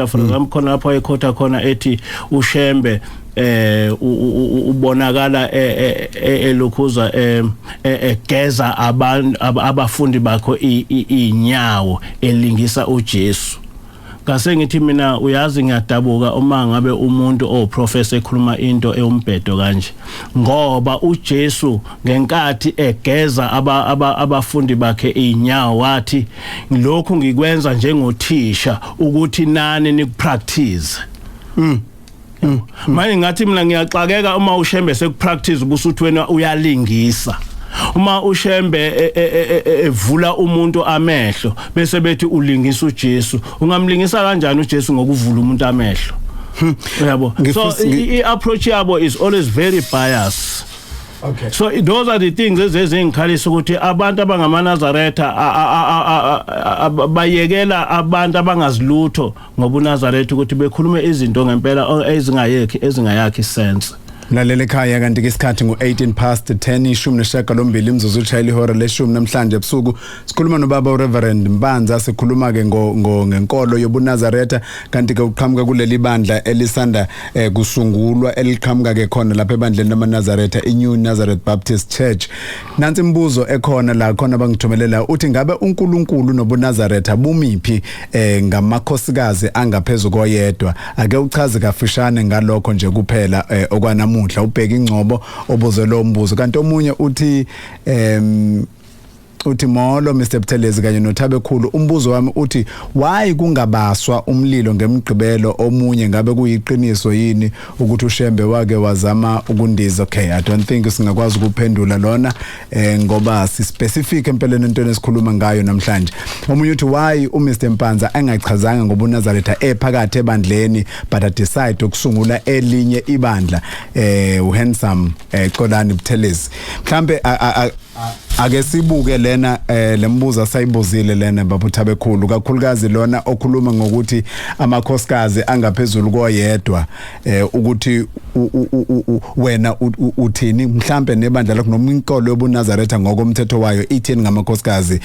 for example khona lapha equota khona ethi uShembe ubonakala elokhuza egeza abafundi bakho inyawo elingisa uJesu ngase ngithi mina uyazi ngiyadabuka uma ngabe umuntu oprofessor ekhuluma into eumbhedo kanje ngoba uJesu ngenkathi egeza abafundi bakhe inyawo wathi lokhu ngikwenza njengothisha ukuthi nani nikupractice manje ngathi mina ngiyaxakeka uma uShembe sekupractice ubusuthi wena uyalingisa uma uShembe evula umuntu amehlo bese bethi ulingisa uJesu ungamlingisa kanjani uJesu ngokuvula umuntu amehlo uyabo so i-approach yabo is always very biased. Okay. So those are the things ezengikhalisa ukuthi abantu abangamaNazaretha bayekela abantu abangazilutho ngobuNazaretha ukuthi bekhulume izinto ngempela ezingayakhi sense. Mlalele ekhaya kanti ke isikhathi ngo-10:18 ishumi nesishiyagalombili imzuzu utshayela ihora leshumi namhlanje ebusuku sikhuluma nobaba uReverend Mpanza sikhuluma ke ngenkolo yobuNazaretha kanti ke uqhamuka kuleli bandla elisanda kusungulwa eliqhamuka ke khona lapha ebandleni lamaNazaretha iNew Nazareth Baptist Church. Nansi imibuzo ekhona la khona abangithumelela uthi ngabe uNkulunkulu nobuNazaretha bumiphi ngamakhosikazi angaphezulu koyedwa ake uchaze kafishane ngalokho nje kuphela okwanamu ubheka ingcobo obuze lo mbuzo kanti omunye uthi molo Mr Buthelezi kanye noThabekhulu umbuzo wami uthi why kungabaswa umlilo ngemgqibelo omunye ngabe kuyiqiniso yini ukuthi uShembe wake wazama ukundiza okay I don't think singakwazi ukuphendula lona ngoba si specific empeleni into esikhuluma ngayo namhlanje omunye uthi why uMr Mpanza angachazanga ngobuNazaretha ephakathi ebandleni but I decide ukusungula elinye ibandla uHandsome Xolani Buthelezi mhlambe ake sibuke lena lembuzo sayibuzile lena baba Thabekhulu kakhulukazi lona okhuluma ngokuthi amakhosikazi angaphezulu koyedwa ukuthi wena uthini mhlambe nebandla lakho noma inkolo yobuNazaretha ngokomthetho wayo ithini ngamakhosikazi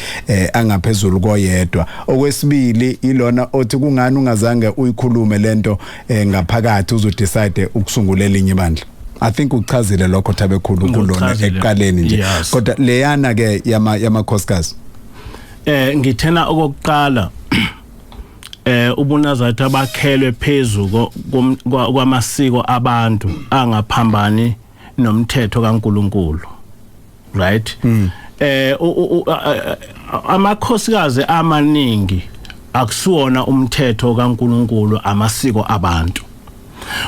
angaphezulu koyedwa okwesibili ilona othi kungani ungazange uyikhulume lento ngaphakathi uzodecide ukusungula elinye ibandla I think uchazile lokho Tabekhulu kulona eqaleni nje kodwa leyana ke yamakhosikazi ngithena okokuqala ubuNazaretha bakhelwe phezulu kwamasiko abantu angaphambani nomthetho kaNkuluNkulu right amakhosikazi amaningi akusiwona umthetho kaNkuluNkulu amasiko abantu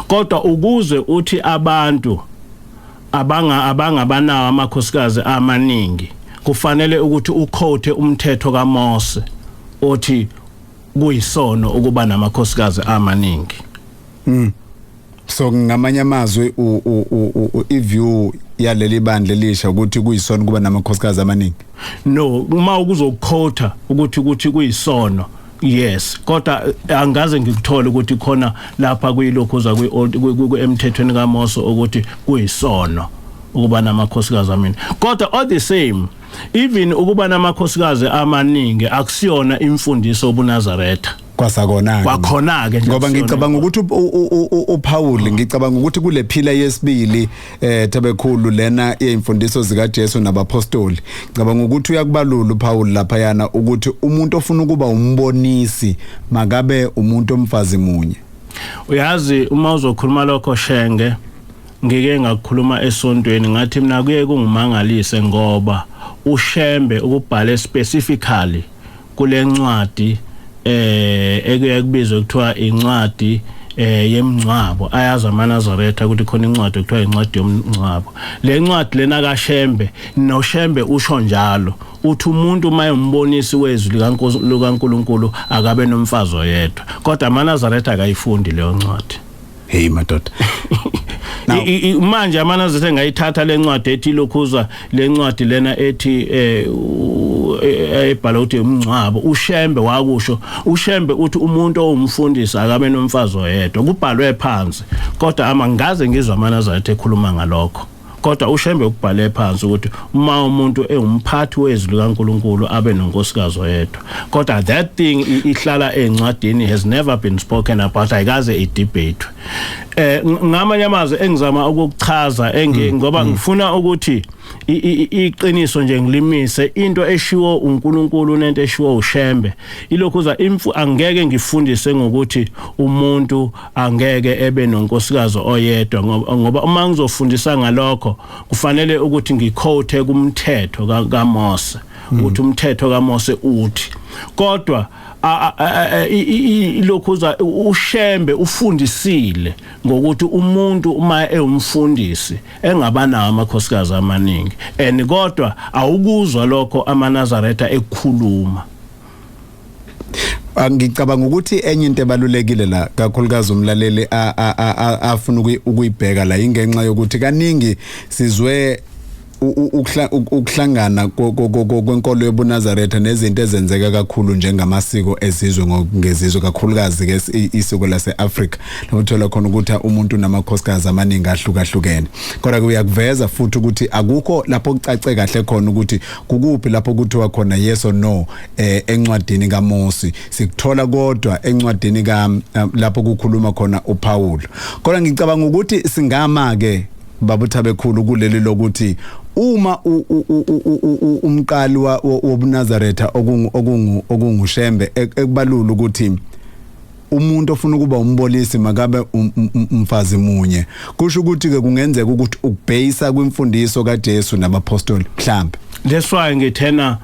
kodwa ukuze uthi abantu abangabanawo amakhosikazi amaningi kufanele ukuthi ukhothe umthetho kaMose othi kuyisono ukuba namakhosikazi amaningi so ngamanye amazwi iview yaleli bandla lisha ukuthi kuyisono kuba namakhosikazi amaningi no uma ukuzokhotha ukuthi kuyisono yes kodwa angaze ngikuthole ukuthi khona lapha kuyilokhuza emthethweni kaMose ukuthi kuyisono ukuba namakhosikazi amaningi kodwa all the same even ukuba namakhosikazi amaningi akusiyona imfundiso obuNazaretha kwakhona ke ngoba ngicabanga ukuthi uPaul ngicabanga ukuthi kule phila yesibili Tabekhulu lena imfundiso zika Jesu nabapostoli ngicabanga ukuthi uyakubalula uPaul lapha yana ukuthi umuntu ofuna ukuba umbonisi makabe umuntu omfazi munye uyazi uma uzokhuluma lokho shenge ngike ngakukhuluma esontweni ngathi mina kuye kungimangalise ngoba uShembe ukubhala specifically kule ncwadi ekubizwa kuthiwa incwadi yemncwabo ayazi amaNazaretha ukuthi khona incwadi ekuthiwa incwadi yomncwabo le ncwadi lena kaShembe noShembe usho njalo uthi umuntu mayombonisi wezwi likaNkuluNkulu akabe nomfazi oyedwa kodwa amaNazaretha akayifundi leyo ncwadi hey madoda manje amaNazaretha ngayithatha le ncwadi ethi lokhuza le ncwadi lena ethi ebhala ukuthi umncwabo uShembe wakusho uShembe uthi umuntu owumfundisi akabe nomfazi oyedwa kubhalwe phansi kodwa amangaze ngizwe amaNazaretha ekhuluma ngalokho kodwa uShembe ukubhale phansi ukuthi uma umuntu engumphathi wezwi likaNkuluNkulu abe nonkosikazi oyedwa kodwa that thing ihlala encwadini has never been spoken about ayikaze idebate ngamanye amazwi engizama ukuchaza ngoba ngifuna ukuthi iqiniso nje ngilimise into eshiwo uNkulunkulu nento eshiwo uShembe ilokhuza angeke ngifundise ngokuthi umuntu angeke ebe nonkosikazi oyedwa ngoba uma ngizofundisa ngalokho kufanele ukuthi ngikhothe kumthetho kaMose ukuthi umthetho kaMose uthi kodwa lokhuza uShembe ufundisile ngokuthi umuntu uma ewumfundisi engabanawo amakhosikazi amaningi and kodwa awukuzwa lokho amaNazaretha ekukhuluma ngicabanga ukuthi enye into ebalulekile la kakhulukazi umlaleli afuna ukuyibheka la ingenxa yokuthi kaningi sizwe ukuhlangana kwenkolo yobuNazaretha nezinto ezenzeka kakhulu njengamasiko ezizwe ngezizwe kakhulukazi ke isiko laseAfrica lokuthola khona ukuthi umuntu namakhosikazi amaningi ahlukahlukene kodwa kuyakuveza futhi ukuthi akukho lapho kucace kahle khona ukuthi kukuphi lapho kuthiwa khona yes or no encwadini kaMose sikuthola kodwa encwadini lapho kukhuluma khona uPaul kodwa ngicabanga ukuthi singama ke babuThabekhulu kuleli lokuthi uma umqali wobuNazaretha okunguShembe ekubalula ukuthi umuntu ofuna ukuba umbolisi makabe umfazi munye kusho ukuthi ke kungenzeka ukuthi ukubhayisa kwimfundiso kaJesu nabapostoli mhlambe that's why ngithena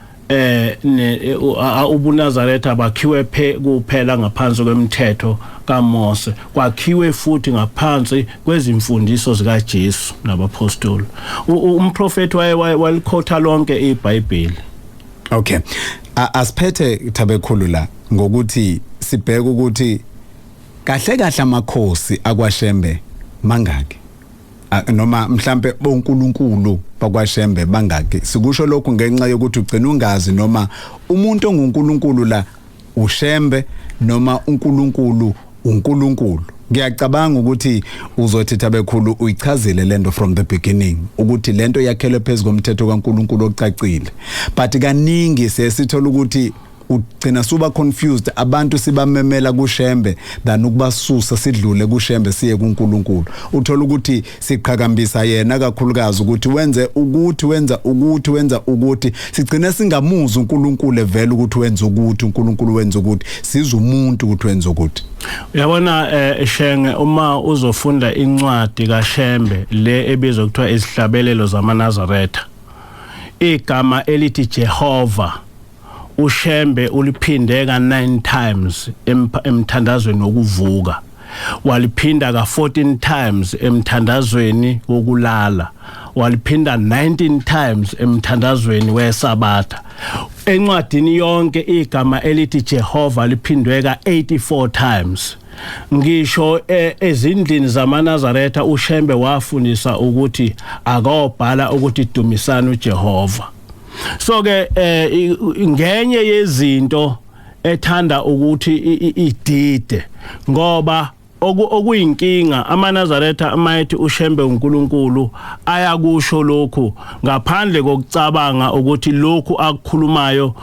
ubuNazaretha bakhiwe kuphela ngaphansi kwemthetho kaMose kwakhiwe futhi ngaphansi kwezimfundiso zikaJesu nabapostoli umprofeti walikhotha lonke iBhayibheli okay asiphethe Tabekhulu la ngokuthi sibheke ukuthi kahle amakhosi akwaShembe mangaki noma mhlambe bonkulunkulu bakwaShembe bangaki sikusho lokhu ngenxa yokuthi ugcina ungazi noma umuntu ongunkulunkulu la uShembe noma uNkulunkulu ngiyacabanga ukuthi uzothi Tabekhulu uyichazile lento from the beginning ukuthi lento yakhelwe phezulu komthetho kaNkulunkulu ocacile but kaningi sesithola ukuthi ugcina suba confused abantu sibamemela kuShembe than ukubasusa sidlule kuShembe siye kuNkulunkulu. Uthola ukuthi siqhakambisa yena kakhulukazi ukuthi wenze ukuthi wenza ukuthi sigcina singamuzi uNkulunkulu evela ukuthi wenza ukuthi uNkulunkulu wenza ukuthi siza umuntu ukuthi wenza ukuthi. Uyabona Shenge uma uzofunda incwadi kaShembe le ebizwa kuthiwa izihlabelelo zamaNazaretha, igama elithi Jehova uShembe uliphindeka 9 times emthandazweni wokuvuka, waliphinda ka 14 times emthandazweni wokulala, waliphinda 19 times emthandazweni weSabatha. Encwadini yonke igama elithi Jehova liphindwe ka 84 times. Ngisho ezindlini zamaNazaretha uShembe wafundisa ukuthi akawubhala ukuthi dumisana uJehova. So ke ngenye yezinto ethanda ukuthi idide ngoba okuyinkinga amaNazaretha amayithi uShembe uNkulunkulu ayakusho lokhu ngaphandle kokucabanga ukuthi lokhu akukhulumayo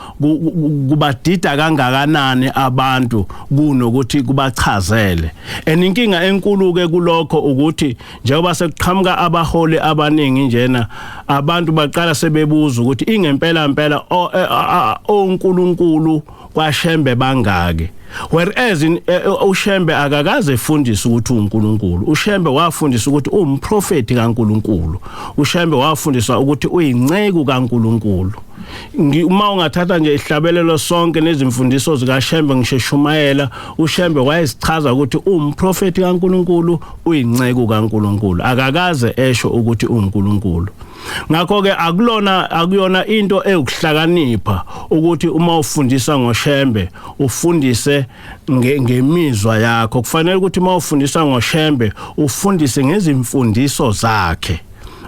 kubadida kangakanani abantu kunokuthi kubachazele. Eninkinga enkulu ke kulokho ukuthi njengoba sekuqhamuka abaholi abaningi njena abantu baqala sebebuza ukuthi ingempela oNkulunkulu kwaShembe bangake. Whereas uShembe akakaze efundisa ukuthi uNkulunkulu. uShembe wafundisa ukuthi umprofeti kaNkulunkulu. uShembe wafundisa ukuthi uyinceku kaNkulunkulu. Uma ungathatha nje ihlabelelo sonke nezimfundiso zikaShembe ngisheshumayela, uShembe wayesichaza ukuthi umprofeti kaNkulunkulu, uyinceku kaNkulunkulu. Akakaze esho ukuthi uNkulunkulu. Ngakho ke akuyona into eyokuhlakanipha ukuthi uma ufundisa ngoShembe ufundise ngemizwa yakho. Kufanele ukuthi uma ufundisa ngoShembe ufundise ngezimfundiso zakhe,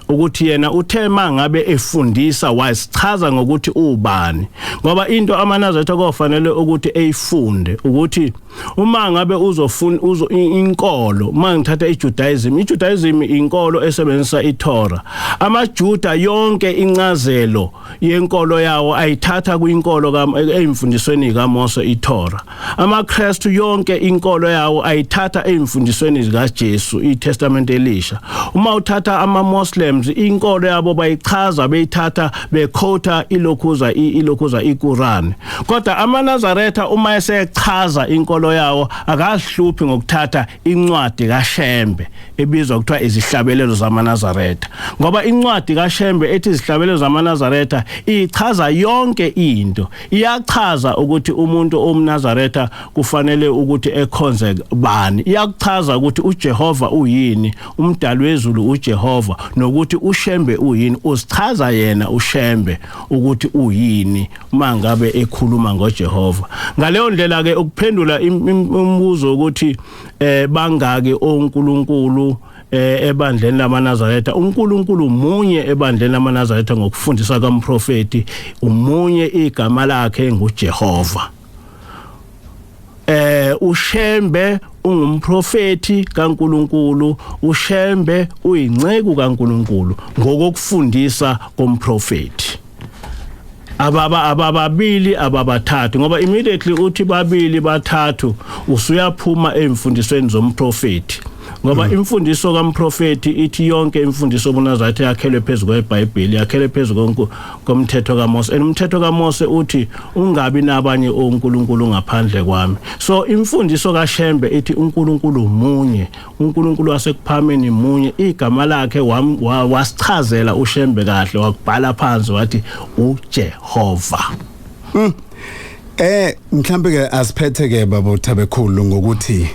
ukuthi yena uthe mangabe efundisa wasichaza ngokuthi ubani. Ngoba into amaNazaretha kofanele ukuthi eyifunde ukuthi uma ngabe uzofunda inkolo, mangithatha iJudaism inkolo esebenzisa iTorah. AmaJuda yonke incazelo yenkolo yawo ayithatha kwinkolo eyimfundisweni kaMose iTorah. AmaKristu yonke inkolo yawo ayithatha eyimfundisweni zikaJesu iTestament Elisha. Uma uthatha amaMuslims inkolo yabo bayichaza beyithatha bequota ilokhuza iQuran. Kodwa amaNazaretha uma esechaza inkolo yawo akahluphi ngokuthatha incwadi kaShembe ebizwa kuthiwa izihlabelelo zamaNazaretha, ngoba incwadi kaShembe ethi izihlabelelo zamaNazaretha ichaza yonke into. Iyachaza ukuthi umuntu omNazaretha kufanele ukuthi ekhonze bani, iyachaza ukuthi uJehova uyini, umdali wezulu uJehova, nokuthi uShembe uyini. Usichaza yena uShembe ukuthi uyini mangabe ekhuluma ngoJehova. Ngaleyo ndlela ke ukuphendula umbuzo ukuthi bangaki oNkulunkulu ebandleni lamaNazaretha. uNkulunkulu munye ebandleni lamaNazaretha ngokufundisa kaMprofeti, umunye igama lakhe nguJehova. uShembe ungumprofeti kaNkulunkulu, uShembe uyinceku kaNkulunkulu ngokufundisa komprofeti. Ababili ababathathu, ngoba immediately uthi babili bathathu usuyaphuma emfundisweni zomprofeti. Ngoba imfundiso kaMprofeti ithi yonke imfundiso obuNazaretha yakhelwe phezulu kweBhayibheli, yakhelwe phezulu komthetho kaMose. Umthetho kaMose uthi ungabi nabanye oNkulunkulu ngaphandle kwami. So imfundiso kaShembe ithi uNkulunkulu munye, uNkulunkulu wasekuphameni munye. Igama lakhe wasichazela uShembe kahle, wakubhala phansi wathi uJehova. Mhlambe ke asiphethe ke babo Thabekhulu ngokuthi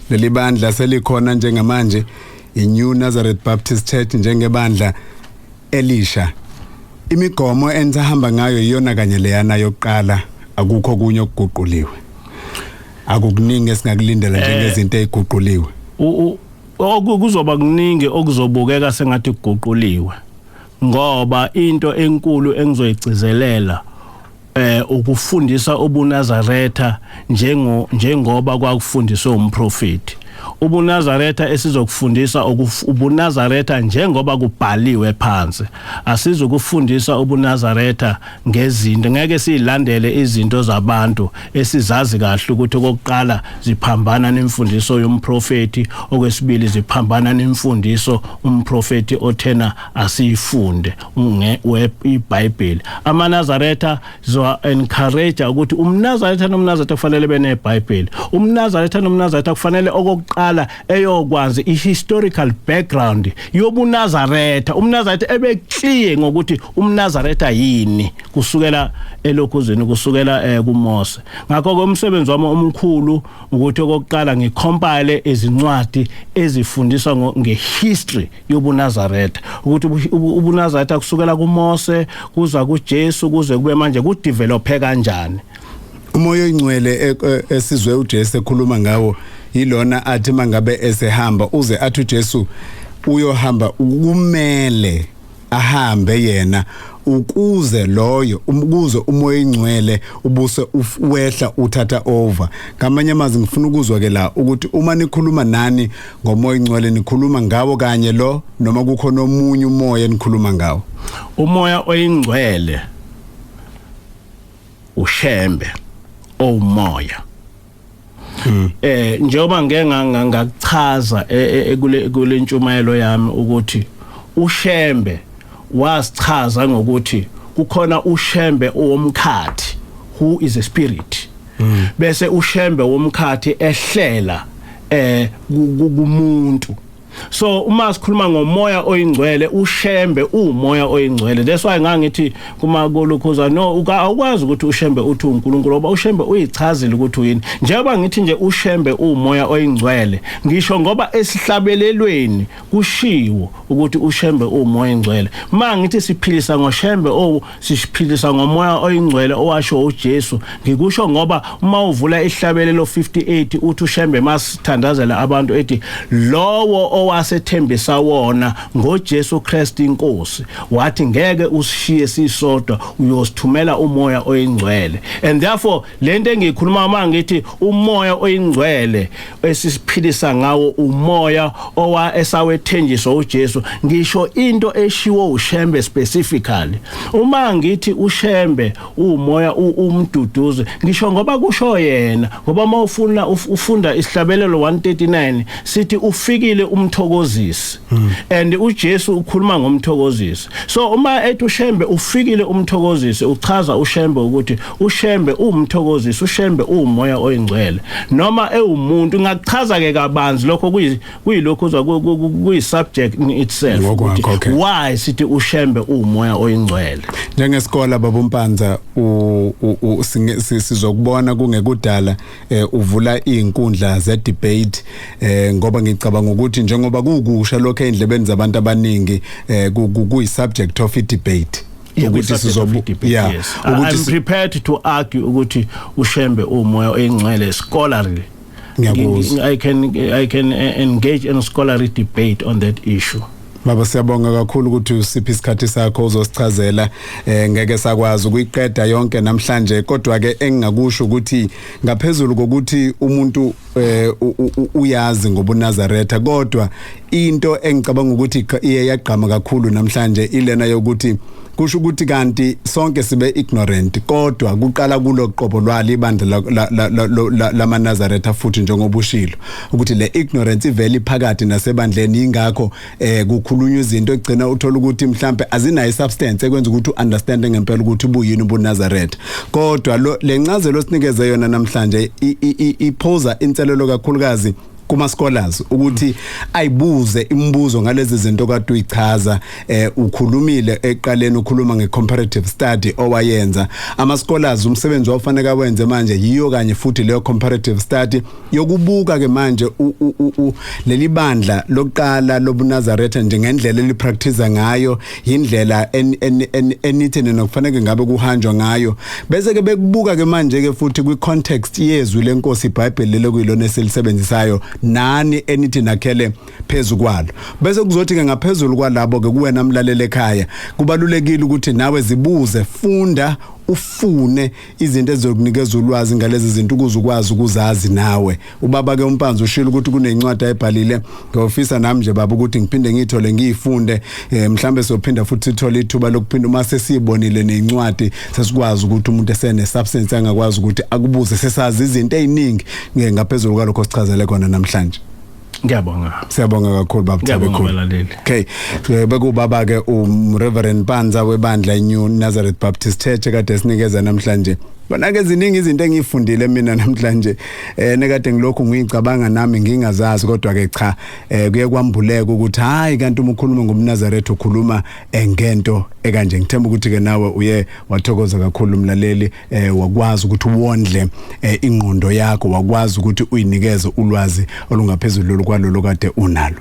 leli bandla selikhona njengamanje iNew Nazareth Baptist Church njengebandla elisha. Imigomo enihamba ngayo iyona kanye leyana yokuqala, akukho kunye okuguquliwe. Akukuningi esingakulindela njengezinto eziguquliwe. Okuzoba kuningi okuzobukeka sengathi kuguquliwe, ngoba into enkulu engizoyigcizelela ukufundisa obuNazaretha njengoba kwakufundiswa umprofeti. ubuNazaretha esizokufundisa ubuNazaretha njengoba kubhaliwe phansi. Asizokufundisa ubuNazaretha ngezinto, ngeke silandele izinto zabantu esizazi kahle ukuthi okokuqala ziphambana nemfundiso yomprofeti, okwesibili ziphambana nemfundiso umprofeti othena asiyifunde iBhayibheli. AmaNazaretha zo encourage ukuthi umNazaretha noMnazaretha kufanele beneBhayibheli. UmNazaretha noMnazaretha kufanele okokuqala eyokwazi ihistorical background yobuNazaretha. UmNazaretha ebeclear ngokuthi umNazaretha yini kusukela elokhuzeni, kusukela kuMose. Ngakho ke umsebenzi wami omkhulu ukuthi okokuqala ngicompile ezincwadi ezifundisa ngehistory yobuNazaretha, ukuthi ubuNazaretha kusukela kuMose kuza kuJesu kuze kube manje kudevelophe kanjani. Umoya oyingcwele esizwe uJesu ekhuluma ngawo yilona athi mangabe esehamba uze athi uJesu uyohamba kumele ahambe yena ukuze loyo ukuze umoya oyingcwele ubuse wehla uthatha over. Ngamanye amazwi ngifuna ukuzwa ke la ukuthi uma nikhuluma nani ngomoya oyingcwele nikhuluma ngawo kanye lo noma kukhona omunye umoya nikhuluma ngawo. Umoya oyingcwele ushembe omoya. Njengoba ngeke ngakuchaza kule ntshumayelo yami ukuthi ushembe wasichaza ngokuthi kukhona ushembe owomkhathi, who is a spirit, bese ushembe womkhathi ehlela kumuntu. So uma sikhuluma ngomoya oyingcwele ushembe umoya oyingcwele. That's why ngangithi kuma kolokhoza no ukwazi ukuthi ushembe uthi uNkulunkulu ngoba ushembe uyichazile ukuthi uyini. Njengoba ngithi nje ushembe umoya oyingcwele ngisho ngoba esihlabelelweni kushiwo ukuthi ushembe umoya oyingcwele. Mangithi siphilisa ngoshembe siphilisa ngomoya oyingcwele owasho uJesu, ngikusho ngoba uma uvula ihlabelelo 58 uthi ushembe masithandazela abantu ethi lowo owasethembisa wona ngoJesu Kristu inkosi wathi ngeke usishiye sisodwa uyosithumela umoya oyingcwele. And therefore lento engikhuluma mangithi umoya oyingcwele esisiphilisa ngawo umoya esawethenjiswa uJesu, ngisho into eshiwo ushembe specifically. Uma ngithi ushembe umoya umduduze ngisho ngoba kusho yena, ngoba mawufuna ufunda isihlabelelo 139 sithi ufikile umthokozisi. And uJesu ukhuluma ngomthokozisi. So uma ethi ushembe ufikile umthokozisi uchaza ushembe ukuthi ushembe umthokozisi, ushembe umoya oyingcwele noma ewumuntu. Ngakuchaza ke kabanzi lokho kuyilokho kuyi subject in itself ukuthi why sithi ushembe umoya oyingcwele. Njengesikole babumpanza sizokubona kungekudala uvula izinkundla ze debate ngoba ngicabanga ukuthi njengoba kukusha lokho endlebeni zabantu abaningi kuyi subject of debate. Yes. I'm prepared to argue ukuthi ushembe umoya oyingcwele scholarly. I can engage in a scholarly debate on that issue. Baba siyabonga kakhulu ukuthi usiphi isikhathi sakho uzosichazela. Ngeke sakwazi ukuyiqeda yonke namhlanje, kodwa ke engingakusho ukuthi ngaphezulu kokuthi umuntu uyazi ngobuNazaretha, kodwa into engicabanga ukuthi iye yaqhama kakhulu namhlanje ilena yokuthi kusho ukuthi kanti sonke sibe ignorant, kodwa kuqala kuloqobo lwali ibandla lamaNazaretha futhi njengoba ushilo ukuthi le ignorance iveli phakathi nasebandleni. Ingakho kukhulunywa izinto egcina uthola ukuthi mhlambe azinayo substance ekwenza ukuthi uunderstand ngempela ukuthi ubuyini ubuNazaretha. Kodwa le ncazelo sinikeze yona namhlanje iphosa inselelo kakhulukazi kuma scholars ukuthi ayibuze imibuzo ngalezi zinto kade uyichaza. Ukhulumile eqaleni ukhuluma ngecomparative study owayenza. Ama scholars umsebenzi wafanele kawenze manje yiyo kanye futhi leyo comparative study yokubuka ke manje leli bandla lokuqala lobuNazaretha njengendlela elipractice ngayo, indlela enithi nokufanele ngabe kuhanjwa ngayo, bese ke bekubuka ke manje ke futhi kwi context yezwi lenkosi iBhayibheli lekuyilona esilisebenzisayo nani enithi nakhele phezulu kwalo. Bese kuzothi ke ngaphezulu kwalabo ke kuwena mlalele ekhaya kubalulekile ukuthi nawe zibuze, funda ufune izinto ezizokunikeza ulwazi ngalezi zinto ukuze ukwazi ukuzazi nawe. Ubaba ke uMpanzi ushilo ukuthi kunencwadi ayibhalile ngofisa nami nje baba ukuthi ngiphinde ngithole ngiyifunde mhlambe siyophinda futhi sithole ithuba lokuphinda uma sesibonile nencwadi sesikwazi ukuthi umuntu esene substance angakwazi ukuthi akubuze sesazi izinto eziningi ngaphezulu kwalokho sichazele khona namhlanje. Ngiyabonga. Siyabonga kakhulu baba Thabekhulu. Okay. Bekubaba ke Reverend Panza webandla iNew Nazareth Baptist Church kade sinikeza namhlanje. Bona ke ziningi izinto engifundile mina namhlanje nekade ngilokhu ngicabanga nami ngingazazi kodwa ke cha kuye kwambuleka ukuthi hayi kanti uma ukhuluma ngomNazaretha ukhuluma ngento ekanje. Ngithemba ukuthi ke nawe uye wathokoza kakhulu umlaleli wakwazi ukuthi uwondle ingqondo yakho wakwazi ukuthi uyinikeze ulwazi olungaphezulu kwalolo kade unalo.